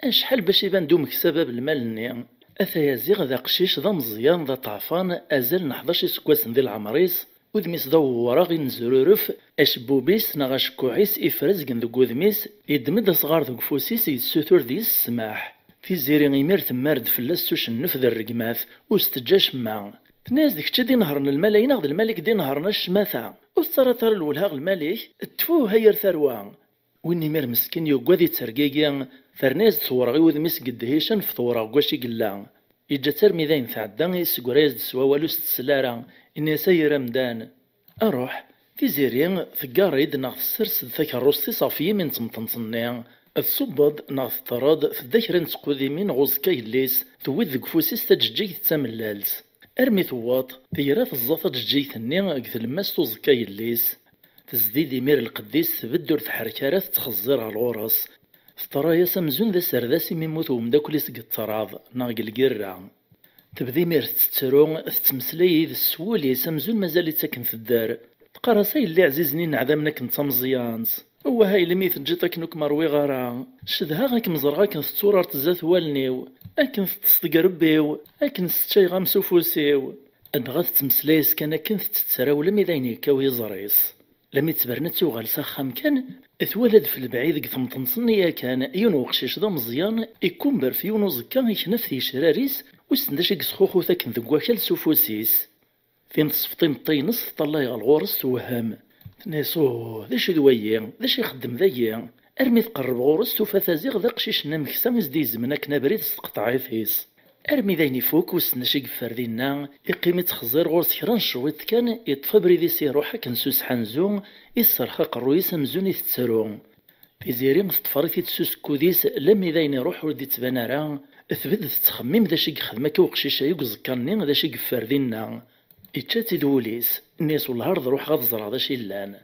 A: أشحال باش يبان دومك سبب المال أثايا زيغ ذا قشيش ذا مزيان ذا طعفان أزال نحضاش سكواسن ذي العمريس ودميس ذا وراغي نزرورف أشبوبيس نغاش كوعيس إفرزقن ذو قوذميس يدمد صغار ذو قفوسيس يتسوثور ذي السماح في زيري غيمير ثمارد فلاس سوش النفذ الرقماث وستجاش معا تناز ديك تشدي نهرن الملايين غد الملك دي نهرنا الشماثة وستراتر الولهاغ الملك تفوه هير ثروان ويني مير مسكين يوقاذي ترقيقيا فرناز تصورغي وذميس قد هيشان في ثورة واشي قلا يجا ترمي ذاين ثعدان يسقرايز دسوا والو ستسلارا إني ساير مدان أروح في زيرين ثقاريد ناغ السرس ذاك الروستي صافي من تمطنطني الصباد ناغ الطراد في الذاكرة نتقوذي من غوز كايليس ثويد ذك فوسيس تججيك تاملالس أرمي ثواط ثيرات الزافة تججيك ثني قث الماس توز كايليس تزديد مير القديس تبدر تحركارات تخزر على الغرس سترايا سمزون ذا سرداسي ميموت ومداكليس قطراض ناقل القرة. تبدي مير تترو تتمسلي ذا السولي سمزون مازال يتساكن في الدار. تقراسي اللي عزيزني نعدامنا كنت مزيانس. هو هاي لمي تجيتك نوك مروي غارا شدها غاك مزرغا كنت تصورر تزات والنيو اكن تصدق ربيو اكن ستشي غامسو فوسيو ادغا تمسلايس كان كنت تتراول مي دايني كاوي زريس لمي تبرنت وغال ساخام كان اتولد في البعيد قثم تنصنيا كان يونو قشيش ذا مزيان يكون برفيونو زكا يكنف شراريس وسنداش يقسخوخو ثاكن ذكواكل سوفوسيس فين تصفطيم طينص طلع الغورس توهم نيسو ذاش دويا ذاش يخدم ذايا ارمي تقرب غورس توفا ثازيغ ذا قشيش نمكسا مزدي زمنا كنا بريد تقطعي فيس ارمي ذايني فوك وسناش يقفر دينا يقيم يتخزر غورس كران شويت كان يطفى بريدي سيروحا كنسوس حنزو يسرخا قروي سمزون يتسرو في زيرين تطفري تسوس كوديس لمي ذايني روح ودي تبانارا ثبت تخمم ذا شي خدمك وقشيشه يقزكرني ذا شي يقفر دينا يتشاتي دوليس الناس والهارض روح غاد زرع ذا شي لان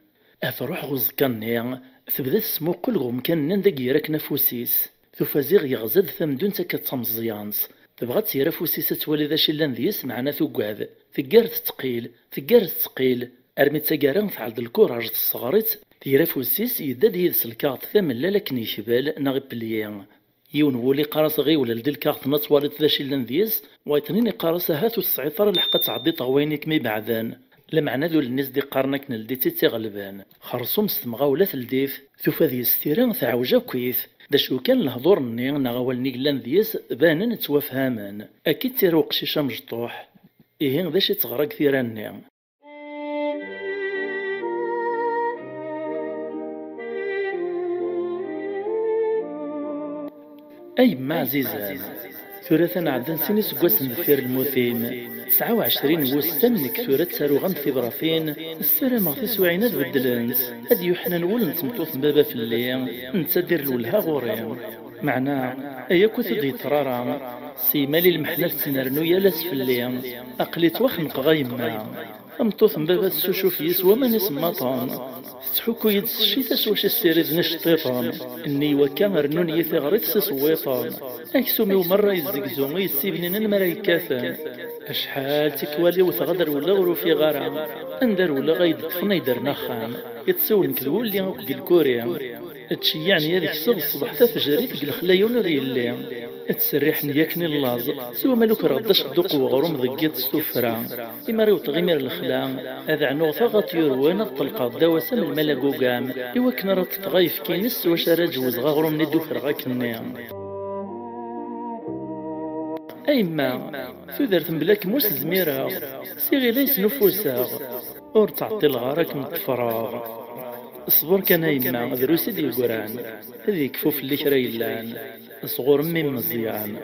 A: افروح غزكرني تبدا تسمو كل غوم كان ندق يراك نفوسيس ثفازيغ يغزد ثمدون تكتمزيانس تبغى تسير فوسيس تولي ذا شي لان ذيس معنا ثقعد ثقار تثقيل ارمي تساقارا فعلد الكوراج الصغاريت تيرا فوسيس يداد يدس الكارت ثمن لكن يشبال ناغي بليان يون ولي قارص غي ولا لدي الكارت نتوالت ذا شي لان ذيس وايتنين قارص هاتو السعيطر لحقا تعدي طوينيك مي بعدان لمعنى ذو الناس دي قارنك نلدي تغلبان خرصوم ستمغا ولا تلديف ثوفا ذي ستيران ثعوجا كويث دا شو كان الهضور ني نغاول نيقلان ذيس بانن توافهامان اكيد تيرو قشيشه مجطوح ايه ذا شي تغرق ثيراني اي ما عزيزان ثلاثة عدن سيني سقواس نذفير المثيم 29 وستن نكثورة تسارو غم ثبرافين السلام غفي سوعينات بدلنت هاد يوحنا نقول نتمتوث بابا في الليل نتسدر لولها غوريم معنا ايا كنت دي ترارا سيمالي المحلة تنرنو يالاس في الليل اقلي توخنق غايما امتوث بابا تسوشوف يسوى ما نسمى طان تحكو يدس الشيتا واش السيريد نشطيطان اني وكان رنون يثغريت سسويطان اكسومي ومرة يزقزومي يسيبنين المرايكاثان اشحال تكوالي وتغدر ولا غروفي غارة اندر ولا غايد تفني درنا خام يتسول نكذول لي وقل الكوريا تشيعني هذيك الصغ الصبح تفجري تقل خلايون ريلي تسريحني ياكني اللاز سوى مالوك رداش الدوق وغروم ضقيت ستوفرا إما ريو تغيمير الخلام هذا عنو ثغط يروين الطلقة دواسا من الملاقو قام إوا كنا راه تتغايف كينس واش راه جوز غاغروم ندو فرغاك النيام أيما ثودرت بلاك موس زميرا سيغي ليس نفوسا اور تعطي الغارك من الفراغ اصبر كان يما دروسي ديال القران هذيك فوف اللي كريلان صغور من مزيان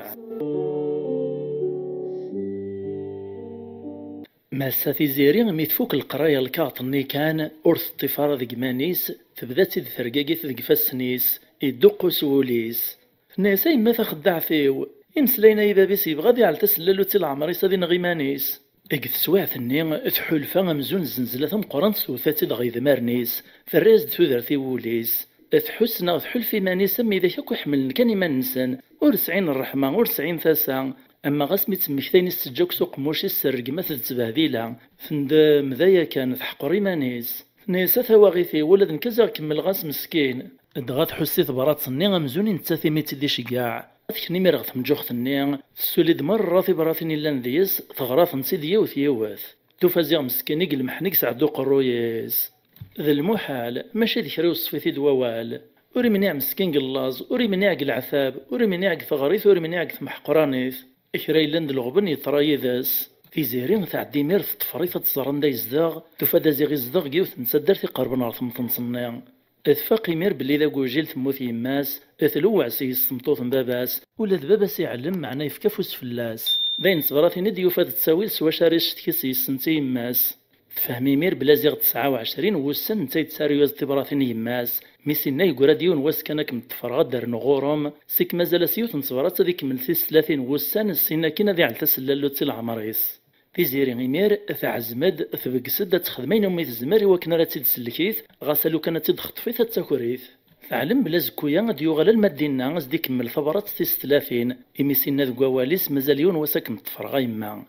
A: ماسا في زيرين ميتفوك القرايه الكاطني كان اورث الطفاره ذيك مانيس تبدا تيد ثرقاقيت ذيك فاسنيس يدق سوليس الناس يما تخدع فيو يمسلينا إذا بيس يبغى ديال تسللو تي العمري سادي نغيمانيس إقد سواعثني تحولفا مزون زنزلة مقرنت ثوثاتي لغيظ مارنيس فالريز تودرتي ووليس تحسنا تحلفي مانيس أمي ذاك أكو حملن كان ما ننسان ورسعين الرحمة ورسعين ثاسا أما غاسمي تمكثين السجاك سوق موشي السرق ما تتبهديلا فندم ذايا كان تحقري مانيس نيسا ثواغيثي ولد نكزا كمل غاس مسكين دغات حسيت برات صني مزوني نتاثي ميتي دي شقاع ثكني ميرغ تمجوخ النيا السوليد مرة في براتيني لانديس تغراف نسيد يوث يوث توفازيغ مسكيني قلمحنيك سعدو قرويس ذا المحال ماشي ذكري وصفيتي دووال وري منيع مسكين قلاز وري منيع العثاب وري منيع ثغريث وري منيع ثمحقرانيث إكراي لاند الغبن يطراي ذاس في زيرين تعدي مير تطفريفة تزران دا يزداغ توفا زيغي زداغ يوث نسدر في قرب نار ثمتنصنيا اثفاقي مير بلي ذا قوجيل تموت يماس اثلوع سيس تمطوط باباس ولا باباس يعلم معنا يفكفوس فلاس باين صبراتي نديو فات تساويل سوا شاريش تكسي سنتي يماس تفهمي مير بلا زيغ 29 وسن نتا تساريوز تبراثين يماس ميسينا يقول ديون واس كانك متفرغ دار نغورم سيك مازال سيوت نصبرات هذيك من 30 وسن السنه كينا ذي على تسللو تي العمريس في زيري غيمير تعزمد ثبقسد تخدمين امي الزماري وكنا راه تيدسلكيث غاسلو كانت تدخط في تاكوريث علم بلا زكويا غادي يوغل المدينة غادي يكمل ثبرات تيس 30 إميسينا ذك واليس مازاليون وساك مطفر غايما.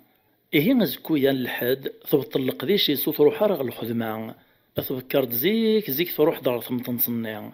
A: إيه زكويا الحد ثبط القديش يسو تروح راه الخدمة. تفكرت زيك تروح دار ثمطنصني.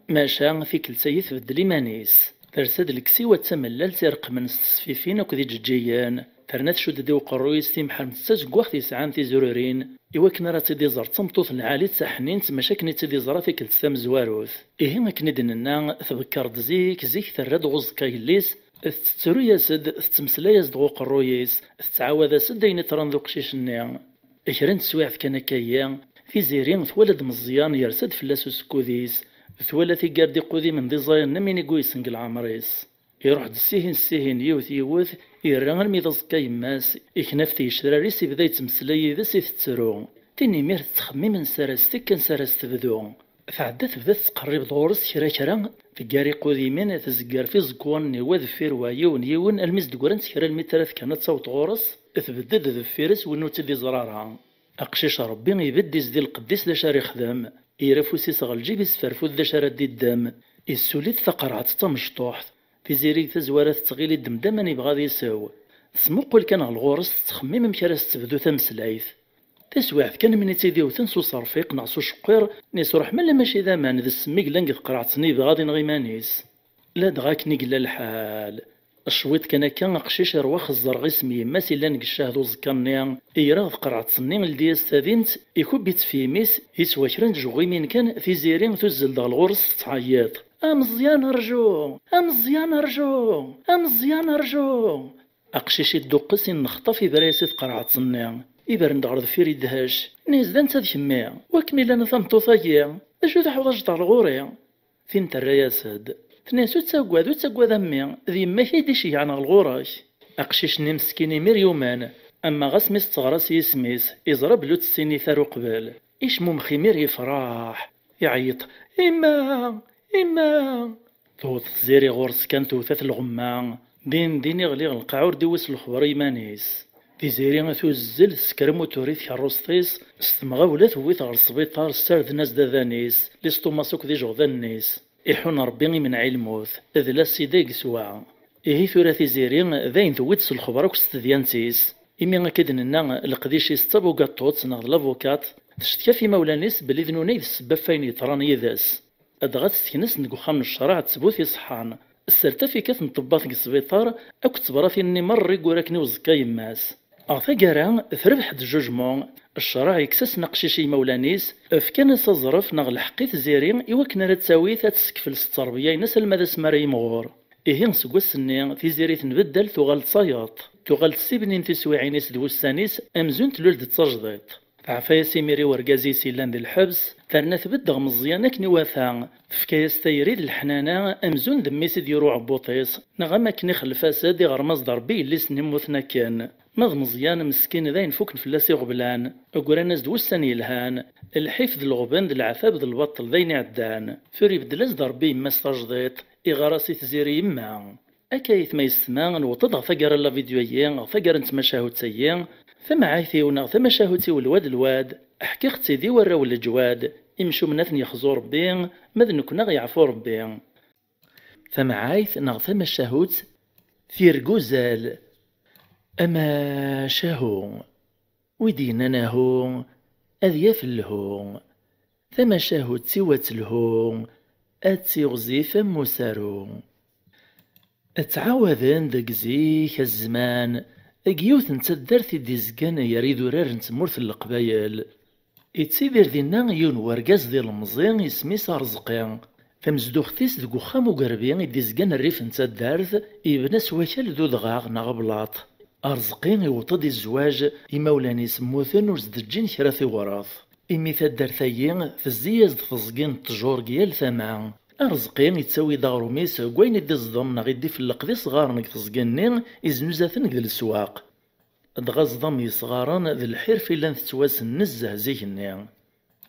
A: ماشا في كل سيث بدل إيمانيس. ترسد الكسي تملل تيرق من السفيفين وكذي جيان. ترنات شو دي وقرويس تيمحر متساج وقت يسعان تيزورورين. إوا كنا راه تيدي زر تمطوط العالي تسحنين تماشا كني تيدي زرا في كل تسام زواروث. إيه ما كني دننا تفكرت زيك تراد غوز كايليس. تترو ياسد تتمسلا ياسد غو قرويس. تتعاوذ سد داين تران ذو قشيش النعم. إكران تسويع في كنكايا. في زيرين ثولد مزيان يرسد فلاسو سكوديس. ثولا تيقاردي قودي من دي زاين نميني قوي سنقل عمريس. يروح السيهن يوث يرغل ميضا زكا يماس يكنافتي يشراريس يبدا يتمسلاي ذا سيث تسرو تيني مير تخمم نسارستك كان سارست تبدو فعدا تبدا تقرب دورس كرا تقاري قودي من تزقار في زكوان نيوا ذفير وايون يون الميز دقوران تكرا المترات كانت صوت غورس تبدا ذفيرس ونو تدي زرارها أقشيش ربي يبدي زدي القديس لشاري خدام يرفوسي صغل جيب يسفرفو ذا شارد دي الدم السوليت ثقرعت تمشطوح في زيري تزوارات تغيلي الدمدماني بغادي يساو تسمقل كان على الغورس تخمم مكراس تبدو تمسلايث تسويع كان من تيديو تنسو صرفيق نعسو شقير نيسو رحمة لا ماشي ذامان ذا السميق لنق قرعتني بغادي نغيمانيس لا دغاك نقلا الحال الشويط كان قشيش رواخ الزرغ اسمي ماسي لانق الشاهدو زكرنيا إيراغ قرعتني لدياس تاذينت يكون بيتفيميس يسوى كران جوغيمين كان في زيرين تزل دا الغورس تعيط أمزيان أرجو أمزيان أرجو أقشيش الدقس نخطف براسي قرعة صنيع إبرن دغرد فيري دهاش نيزدان تاد كمي وكمل أنا ثمتو ثاقيا أشو تحوض جدار الغوري فين ترياسد تناسو تساقواد أمي ذي ما كيديش يعني الغوراش أقشيش نمسكيني مريومان أما غسميس تغرس يسميس إزرب لوت السيني ثارو قبال إيش ممخمير يفراح يعيط إما توت زيري غورس كان توثات الغمان دين يغلي القعور ديوس الخبر يمانيس في زيري توزل سكرمو توريث كاروسطيس استمغا ولا ثويت غير السبيطار سارد ناس داذانيس ليستوماسوك دي جغذانيس إحون ربي من علموث إذ لا السيداق سواع إيه ثلاثي زيري ذاين ثويت الخبر وكستديانتيس إمي كدننا القديش يستبو قاطوت نغض لافوكات تشتكى في مولانيس بلي ذنوني السبب فين يطران يذاس أدغات تكنس نقوخام الشرع تسبوث يصحان السرتا في كاث نطباث السبيطار أكو تبراثي إني مري قوراكني وزكا يماس أعطا قارا ثربح الجوجمون الشرع يكسس نقشيشي مولانيس فكان سازرف نغ الحقيت زيرين إواكنا رتساوي تسكفل التربية ينسى المدى سماري مغور إيه نسقو السنين في زيري تنبدل تغال تصياط تغال تسيبنين تسويعينيس دوسانيس أمزون تلولد التجديط عفايا سيميري ورقازي سيلان ذي الحبس ثرنا ثبدغ مزيان اكني واثا فكايس تيريد الحنانة امزون ذميسي ديرو عبوطيس نغما كني خلفاسا دي غير مصدر بي اللي سنموثنا كان مغ مزيان مسكين ذاين فوك نفلاسي غبلان اقراناز دوسان يلهان الحفظ الغبان ذي العفاب ذي البطل ذين عدان فوري بدلاز ضربي ما استجديط إغراسي تزيري يما أكايث ما يسمان وتضغ ثقر لا فيديويين ثقر انت مشاهد سيين ثم عايثيونا ثم شاهوتي الواد احكي اختي ذي ورا ولا جواد يمشو مناثني يخزو ربي ماذا نكون يعفو ربي ثم عايث نغ ثم شاهوت ثير جوزال أما شاهو ويدينا ناهو أذياف الهو ثم شاهوت سوات الهو أتي غزيف مسارو أتعاوذن ذاك زيك الزمان أجيوث نتدرث ديزكان يريد رار نتمورث القبايل يتسيدر دينا يون ورقاز ديال المزيان يسميس رزقيان فمزدوختيس دقو خامو قربيان ديزكان الريف نتدرث يبنى سواكال ذو دغاغ نغبلاط أرزقين يوطد الزواج إمولاني سموثن ورزدجين كراثي وراث إمي تدرثيين فزياز تفزقين التجور قيال ثمان أرزقين يتساوي دارو ميس كوين يدي الزضم نغيدي في اللقدي صغار نك تزقني إزنوزاثن ذي السواق دغا الزضم يصغارن ذي الحير في لان تتواس نزه زيكني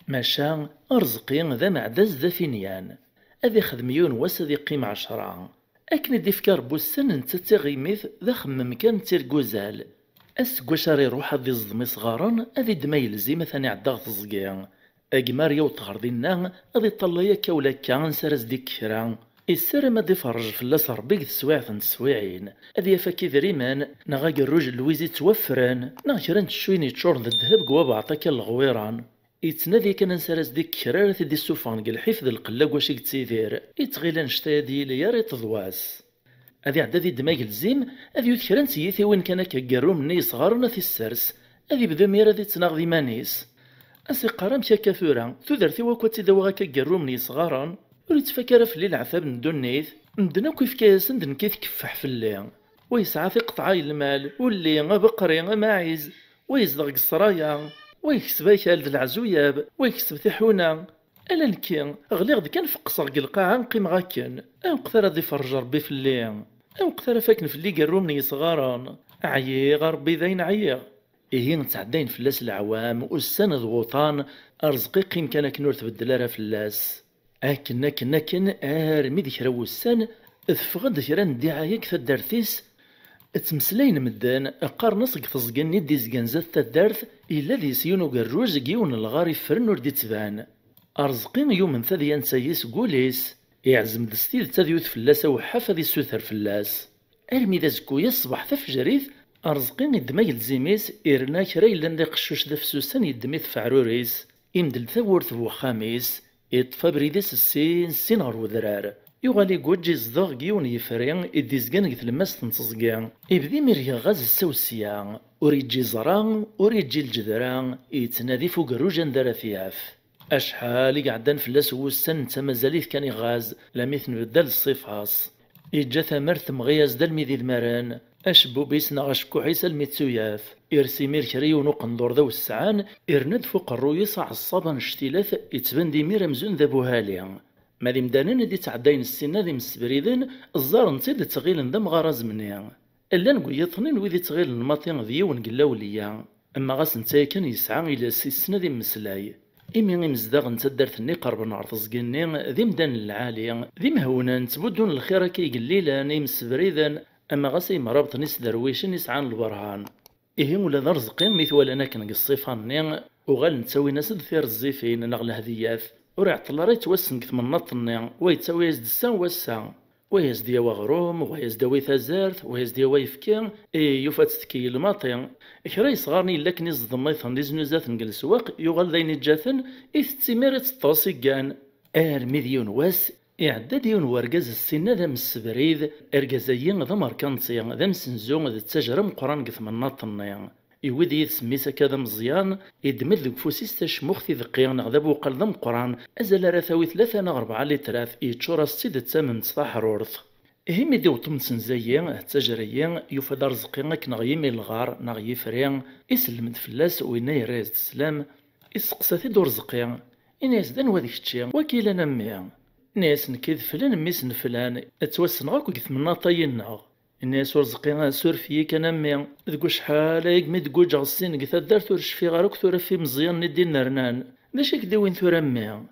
A: ماشا أرزقين ذا معداز ذا فينيان أذي خدميون واس ذي قيم 10 أكن دي فكار بوسن نتا تغيميث ذا خمم كان تيركوزال أسكوشاري روح ذي الزضمي صغارن أذي دما يلزي مثلا عداغ تزقيان أجمار يوطغر دينا غادي طليا كولا كان سرز ديك كرا السر ما ديفرج فلاس ربي تسويعة تسويعين هذا يفكي ذريمان نغاق الروج لويزي توفران نغشران تشويني تشور الذهب قواب عطاك الغويران يتنادي كان نسرز ديك كرا تدي السوفان الحفظ القلاق واش يتسيدير يتغيلان شتادي ليار يتضواس هذه عدادي دماغ الزيم هذه يذكران سيثي وين كان كقرو مني صغارنا في السرس هذه بدا ميرا دي تناغ دي مانيس أسي قرام كاكا ثورا تودرتي وكواتي دواغا كقرو مني صغارا وريت فكرة في الليل عثاب ندونيث مدنا كيف كاسن دن كيف كفح في الليل ويسعى في قطعاي المال واللي بقري ماعز ويزدغ السرايا ويكسب هالد العزوياب ويكسب ثحونا ألا نكين غليغ كان في قصر القاعة نقيم غاكن أنقثر هادي فرج ربي في الليل أنقثر فاكن في اللي قرومني صغارا عيي غربي ذين عيي إيه نتعدين فلاس العوام والسند غوطان أرزقي قيم كان كنور تبدلارا فلاس كن ارمي ذيك راو السن تفقد كران دعاية كثا دارتيس تمسلاين مدان قارنص تزقني دي زقان زاد تدارت إلا ذي سيونو قروج قيون الغاري فرن ور دي تبان أرزقين يوم ثذي ينسايس قوليس يعزم دستيد تذيوث فلاسة وحافة ذي سوثر فلاس ارمي ذا زكو يصبح ثفجريث أرزقين الدماغ الزيميس إرنا كراي لان ذي قشوش ذا فسوسان يدميث فعروريس إمدل ثورث وخاميس يطفى بريدس السين غير وذرار يغالي كوجي زدغ كيون يفرين إديزكان قث لماس تنتصقان يبدي ميريا غاز السوسيا وريجي زران وريجي الجدران يتنادي فوق الروجان دارا ثياف أشحال قعدان فلاس وسن تمازاليث كان غاز لميث نبدل الصفاص يجا ثمرت مغياز دالمي ذي المران أشبو بيسنا غشكو عيسى الميتسوياف إرسي ميركري ونقندور ذو السعان إرند فوق الرويس عصابا اشتلاث يتبان دي مير مزون ذا بوهالي ماذي مدانين دي تعدين السنة ذي مسبريدين الزار نصيد تغيل ذا مغارز منيا إلا نقول يطنين وذي تغيل الماطين ذي ونقلاوليا أما غاس نتاي كان يسعى إلى السنة ذي مسلاي إمي مزداغ نتدارت ني قرب نعرض زقني ذي مدان العالي ذي مهونا نتبدون الخير كي قليلا ني مسبريدين أما غاسي مرابط نيس درويشن يسعان البرهان إيه ولا ذا رزقين ميثوال أنا كنقصيفاني وغال نتساوي ناس دثير الزيفين نغل هديات وريعطل راه يتوسن كث من نطني ويتساوي يزد السان والسان ويزد يا وغروم ويزد ويثا زارت ويزد يا ويفكين يفات تكي الماطي كرا يصغارني إلا كني زضميثن دي زنوزات نقل السواق يغال ذين جاثن إثتمير تطاسي كان مليون واس إعداد ديون ورقاز السنة ذا مسبريد إرقازيين ذا مركانتي ذا مسنزون ذا التجرة مقران قث من ناطني يودي يسميسا كذا مزيان يدمد ذوك فوسيس تشموختي ذقيان ذا بوقال ذا مقران أزال راثاوي 3 أو 4 لتراث يتشورا السيد التامن تصاح رورث إهم يديو طمسن زيان التجريين يفاد رزقين كنغيمي الغار نغي فريان يسلمد فلاس وينا يريز السلام يسقسا دور رزقين إناس دان وذيك الشيء وكيلا نميان ناس نكذ فلان ميسن فلان اتوسن غاكو كيف منا طينا الناس ورزقي سور في كان مي تقول شحال ياك مي تقول جغسين كثا دارت ورش في غاروك ثورا في مزيان ندي نرنان باش كدا وين ثورا مي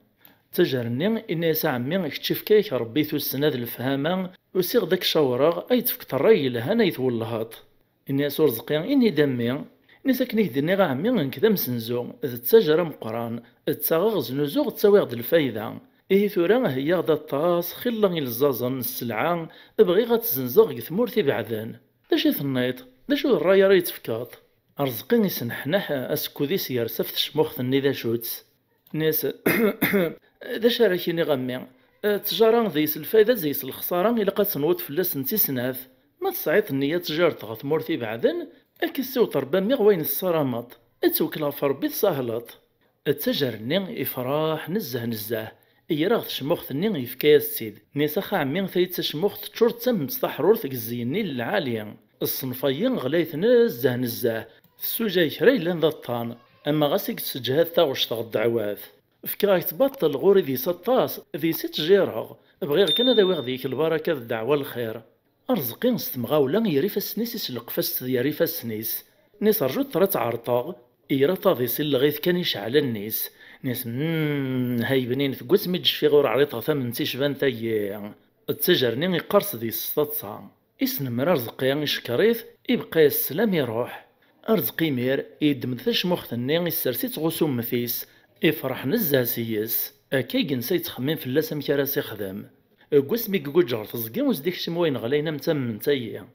A: تجرني الناس عمي كتشف كيك ربي ثو السنه الفهامه وسيغ داك شاوراغ اي تفكت الراي لهنا يتولهاط الناس ورزقي اني دمي الناس كنيدني غا عمي نكذا مسنزو تجرة مقران تساغ زنوزو تساوي غد الفايده إيه ثورا هي غدا الطاس خلا الزازن السلعة بغي غتزنزغ ثمورتي بعدان داش ثنيط داشو الرايا راه يتفكاط رزقي يسنحنح اسكو ذي سيار سفت شموخ ثني ذا شوتس ناس داش راه كيني غمي تجارة ذيس الفايدة زيس الخسارة إلا قد تنوض فلاس نتي سناف ما تصعيط النية تجارت غا ثمورتي بعدان أكسو طربا مي غوين الصرامط اتوكلا فربي تساهلط التجرني إفراح نزه إيراغ تشموخت ني يفكايا السيد نيسا خاعمين ثايت تشموخت تشور تم تستحرور ثك الزيني العالية الصنفيين غلايت نزه السوجا كراي لان ذا الطان أما غاسيك تسجهاد تاغوش تاغ الدعوات فكراك تبطل غوري ذي سطاس ذي ست جيراغ بغير كان ذا ويغ البركة الدعوة الخير أرزقين استمغاولا يريف السنيس يسلق فاس يريف السنيس نيس رجوت ترى تعرطاغ إيرا طاضي سلغيث كان يشعل النيس ناس هاي بنين تقوس ميج في غور عريطة ثمن تيشبان تايي التجرني يقرص ذي السطسا اسن مر رزقي يشكريث يبقى السلام يروح أرزقي مير يدمد ثاش مختني يسرسي تغوسو مثيس يفرح نزه سيس أكي ينسى يتخمم فلاس أمك راس يخدم كواس مي كوجر تزكي وزديك شموين غلينا متم نتايا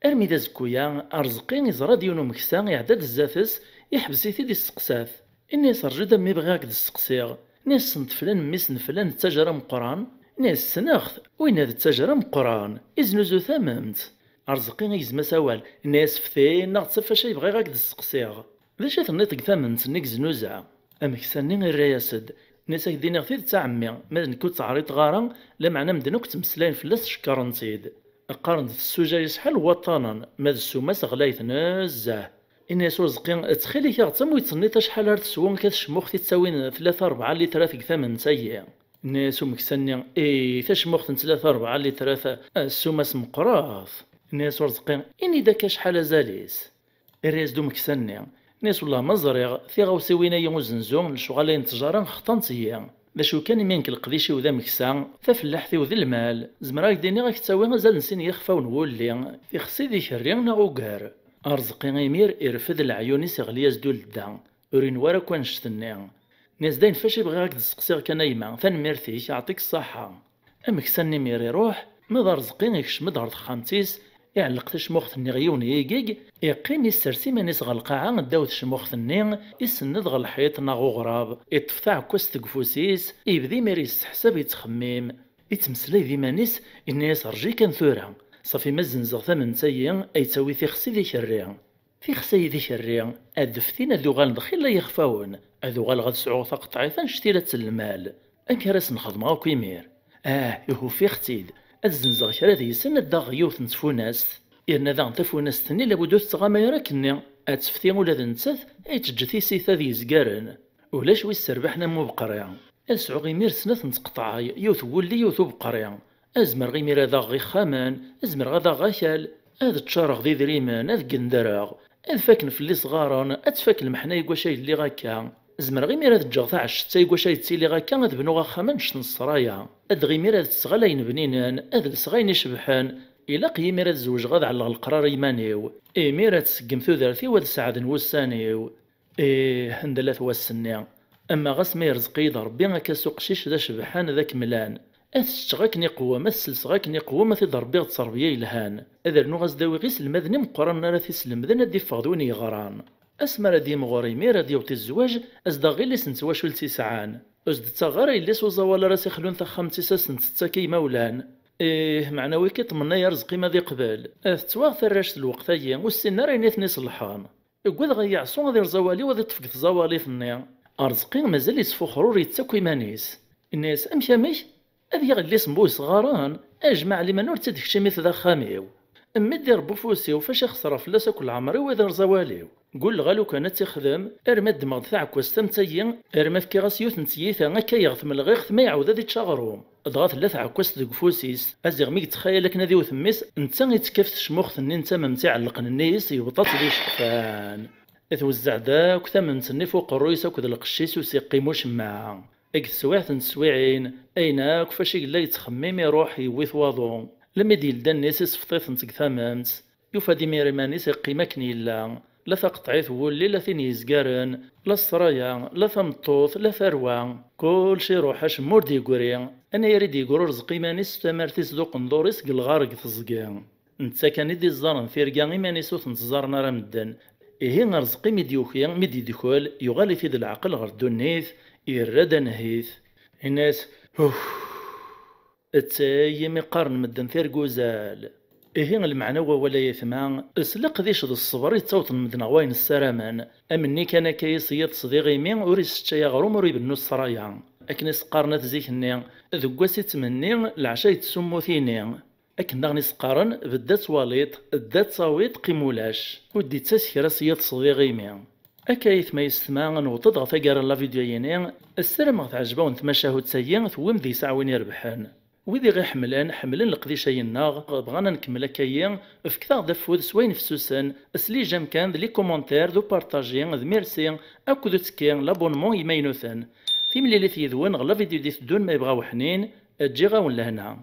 A: أرمي دا زكويا أرزقي يزرا ديونو مكسا يعداد الزافس يحبس يثيد السقساث إني سرجد مي بغاك د السقسيغ ناس سنت فلان ميس فلان التجرة مقران ناس سناخذ وين هاد التجرة مقران إزنوزو ثممت أرزقي يزما سوال ناس فثين ناغ تسفى يبغي غاك د السقسيغ باش تنطق ثمنت نيك زنوزع أمكساني الرياسد ناس هكدينا غثير تاع عمي ما نكون تعريط غارة لا معنى مدنوك تمسلاين فلاس شكرنتيد قارنت السوجة شحال وطانا ماذا السوماس غلايث نزاه إني رزقي تخيلي كاغتم ويتصنيت شحال هاد تسوون كتشموخ تساوين 3-4 لترات ثمن تايا الناس مكسني تشموخ 3-4 لترات السوماس مقراف الناس رزقي إني داك شحال زاليس الرياس دو مكسني ناس والله ما زريغ ثيغا وسوينا يوم زنزون الشغالين تجارة خطنتيا باش كان يمينك القديشي وذا مكسا ففلاحثي وذي المال زمراك ديني غاك تساوي غزال نسين يخفى ونولي في خصي ذي شريان ناغوكار أرزقي غيمير يرفد العيوني سيغليا زدول الدا ورين ورا كون شتني ناس داين فاش يبغي غاك تسقسيغ كنايما ثنميرتيك يعطيك الصحة أمكساني مير يروح مضى رزقي يكشم دار خامتيس يعلق تشموخ ثني غيوني يقيق يقيم يسرسي مانيس غالقاعة داو تشموخ ثني يسند غالحيط ناغو غراب يتفتع كوس تقفوسيس يبدي ماريس حساب يتخميم يتمسلي ذي مانيس الناس رجي كان ثورا صافي مازنزغ ثمن تايا أي تسوي في خسي ذي شريا في خسي ذي شريا أدفتين أذو غال دخيل لا يخفاون أذو غال غاد سعو ثقطعي فنشتيلة المال أنك راس نخدم غاو كيمير يهو في ختيد الزنزغ كرا ذي سنة داغ يوث نتفوناست إرنا ذا نتفوناست تني لابدو تغاما يراكني أتسفتي ولا ذا نتسث أي تجثي سيثا ذي زقارن ولاش ويس سربحنا مو بقريا أسعو غيمير سنة نتقطع يوث ولي يوث بقريا أزمر غيمير هذا غي خامان أزمر غدا غاكال هذا تشارغ ذي ذريمان هذا قندراغ هذا فاكن في اللي صغارن أتفاك المحنا يقوى شاي اللي غاكا زمر غيمير هذا الجغث عشتا يقوى شاي تسيلي غاكا هذا بنو غاخامان شن الصرايا هذا غيمير هذا تسغالين بنينان هذا الصغاين يشبحان إلا قيمير هذا الزوج غاد على القرار يمانيو مير هذا تسقم ثوذرتي وهذا سعد نوسانيو هندلات واسنيا أما غاس ما يرزقي ضربي غاكا سوق شيش ذا شبحان ذاك ملان أتشتغاكني قوة ما تسلسغاكني قوة ما تضربي تصربيا يلهان إذا نو غاز داوي غيس المذني مقرن راه تسلم ذا ندي فغدوني غران أسمى ردي مغوري مير ردي وطي الزواج أزدا غير لي سنتواش لتسعان أزد تغارا إلا سوزا راسي خلون ثخم تساسن تتاكي مولان معنوي كيطمنا يرزقي ما ذي قبل تتواغ ثراش الوقت أيا والسن راني ثني صلحان إكواد غيعصو غادي رزوالي وذي تفقد زوالي ثنيا أرزقي مازال يسفو خرور يتساكو مانيس الناس أمشاميش هذي غلي سمبو صغاران أجمع لي منور تدك شميث ذا خاميو أمي ربو فوسيو فاش خسر فلاسا كل عمري وإذا رزواليو قول غالو كانت تخدم ارما دماغ تاعك واستمتيا ارما في كيغاس يوث نتييثا هكا يغث من الغيخ ما يعاود هذي تشاغروم ضغط لا تاعكواس دك فوسيس ازيغ ميك تخيلك نادي وثميس نتا يتكفت شموخ ثني نتا ممتع علقن النيس يبطات لي شقفان توزع داك ثمن تني فوق الرويس وكذا القشيس وسيقيموش معاه اك سواعث نسويعين ايناك فاش يقلا يتخمم يروح يويث واضو لما يدير دا الناس يصفطيث نتك ثمامت يوفا دي ميرمانيس يقيمك نيلا لا تقطعيث ولي لا ثين يزقارن لا الصرايا لا ثمطوث لا ثروة كل شي روحاش مور ديقوري انا يريد يقول رزقي مانيس تمارتيس ذوق ندوريس قلغارق تزقا نتا كان يدي الزارن ثيرقا مانيسو تنتزارنا راه مدن إيه رزقي مديوخيا مدي دخول يغالي في ذي العقل غير دونيث يرد نهيث الناس التاي مقارن مدن ثيرقوزال إيه المعنى ولا يثمان اسلق ذيش ذو الصبر يتصوت مدن غواين السرامان أمني كان كيسيط صديقي مين وريس تشايا غروم وريب النص سرايا أكن سقارنات زيكني ذقواسي تمني العشاء يتسمو ثيني أكن نغني سقارن بدات واليط بدات صاويط قيمولاش ودي تسكر سيط صديقي مين أكايث ما يستمع نوطد غفاقار لا فيديوينين السلام غتعجبون تمشاهد سيئن ثوم ذي ساعة وين يربحان وذي غي حملن القديشة يناغ بغانا نكمل كاين في كثار دفود سوين في سوسن اسلي جام كان لي كومونتير دو بارطاجين ذ ميرسي اكو دو تكين لابونمون يمينوثن في ملي اللي تيذون غلا فيديو دي تدون ما يبغاو حنين تجي غاون لهنا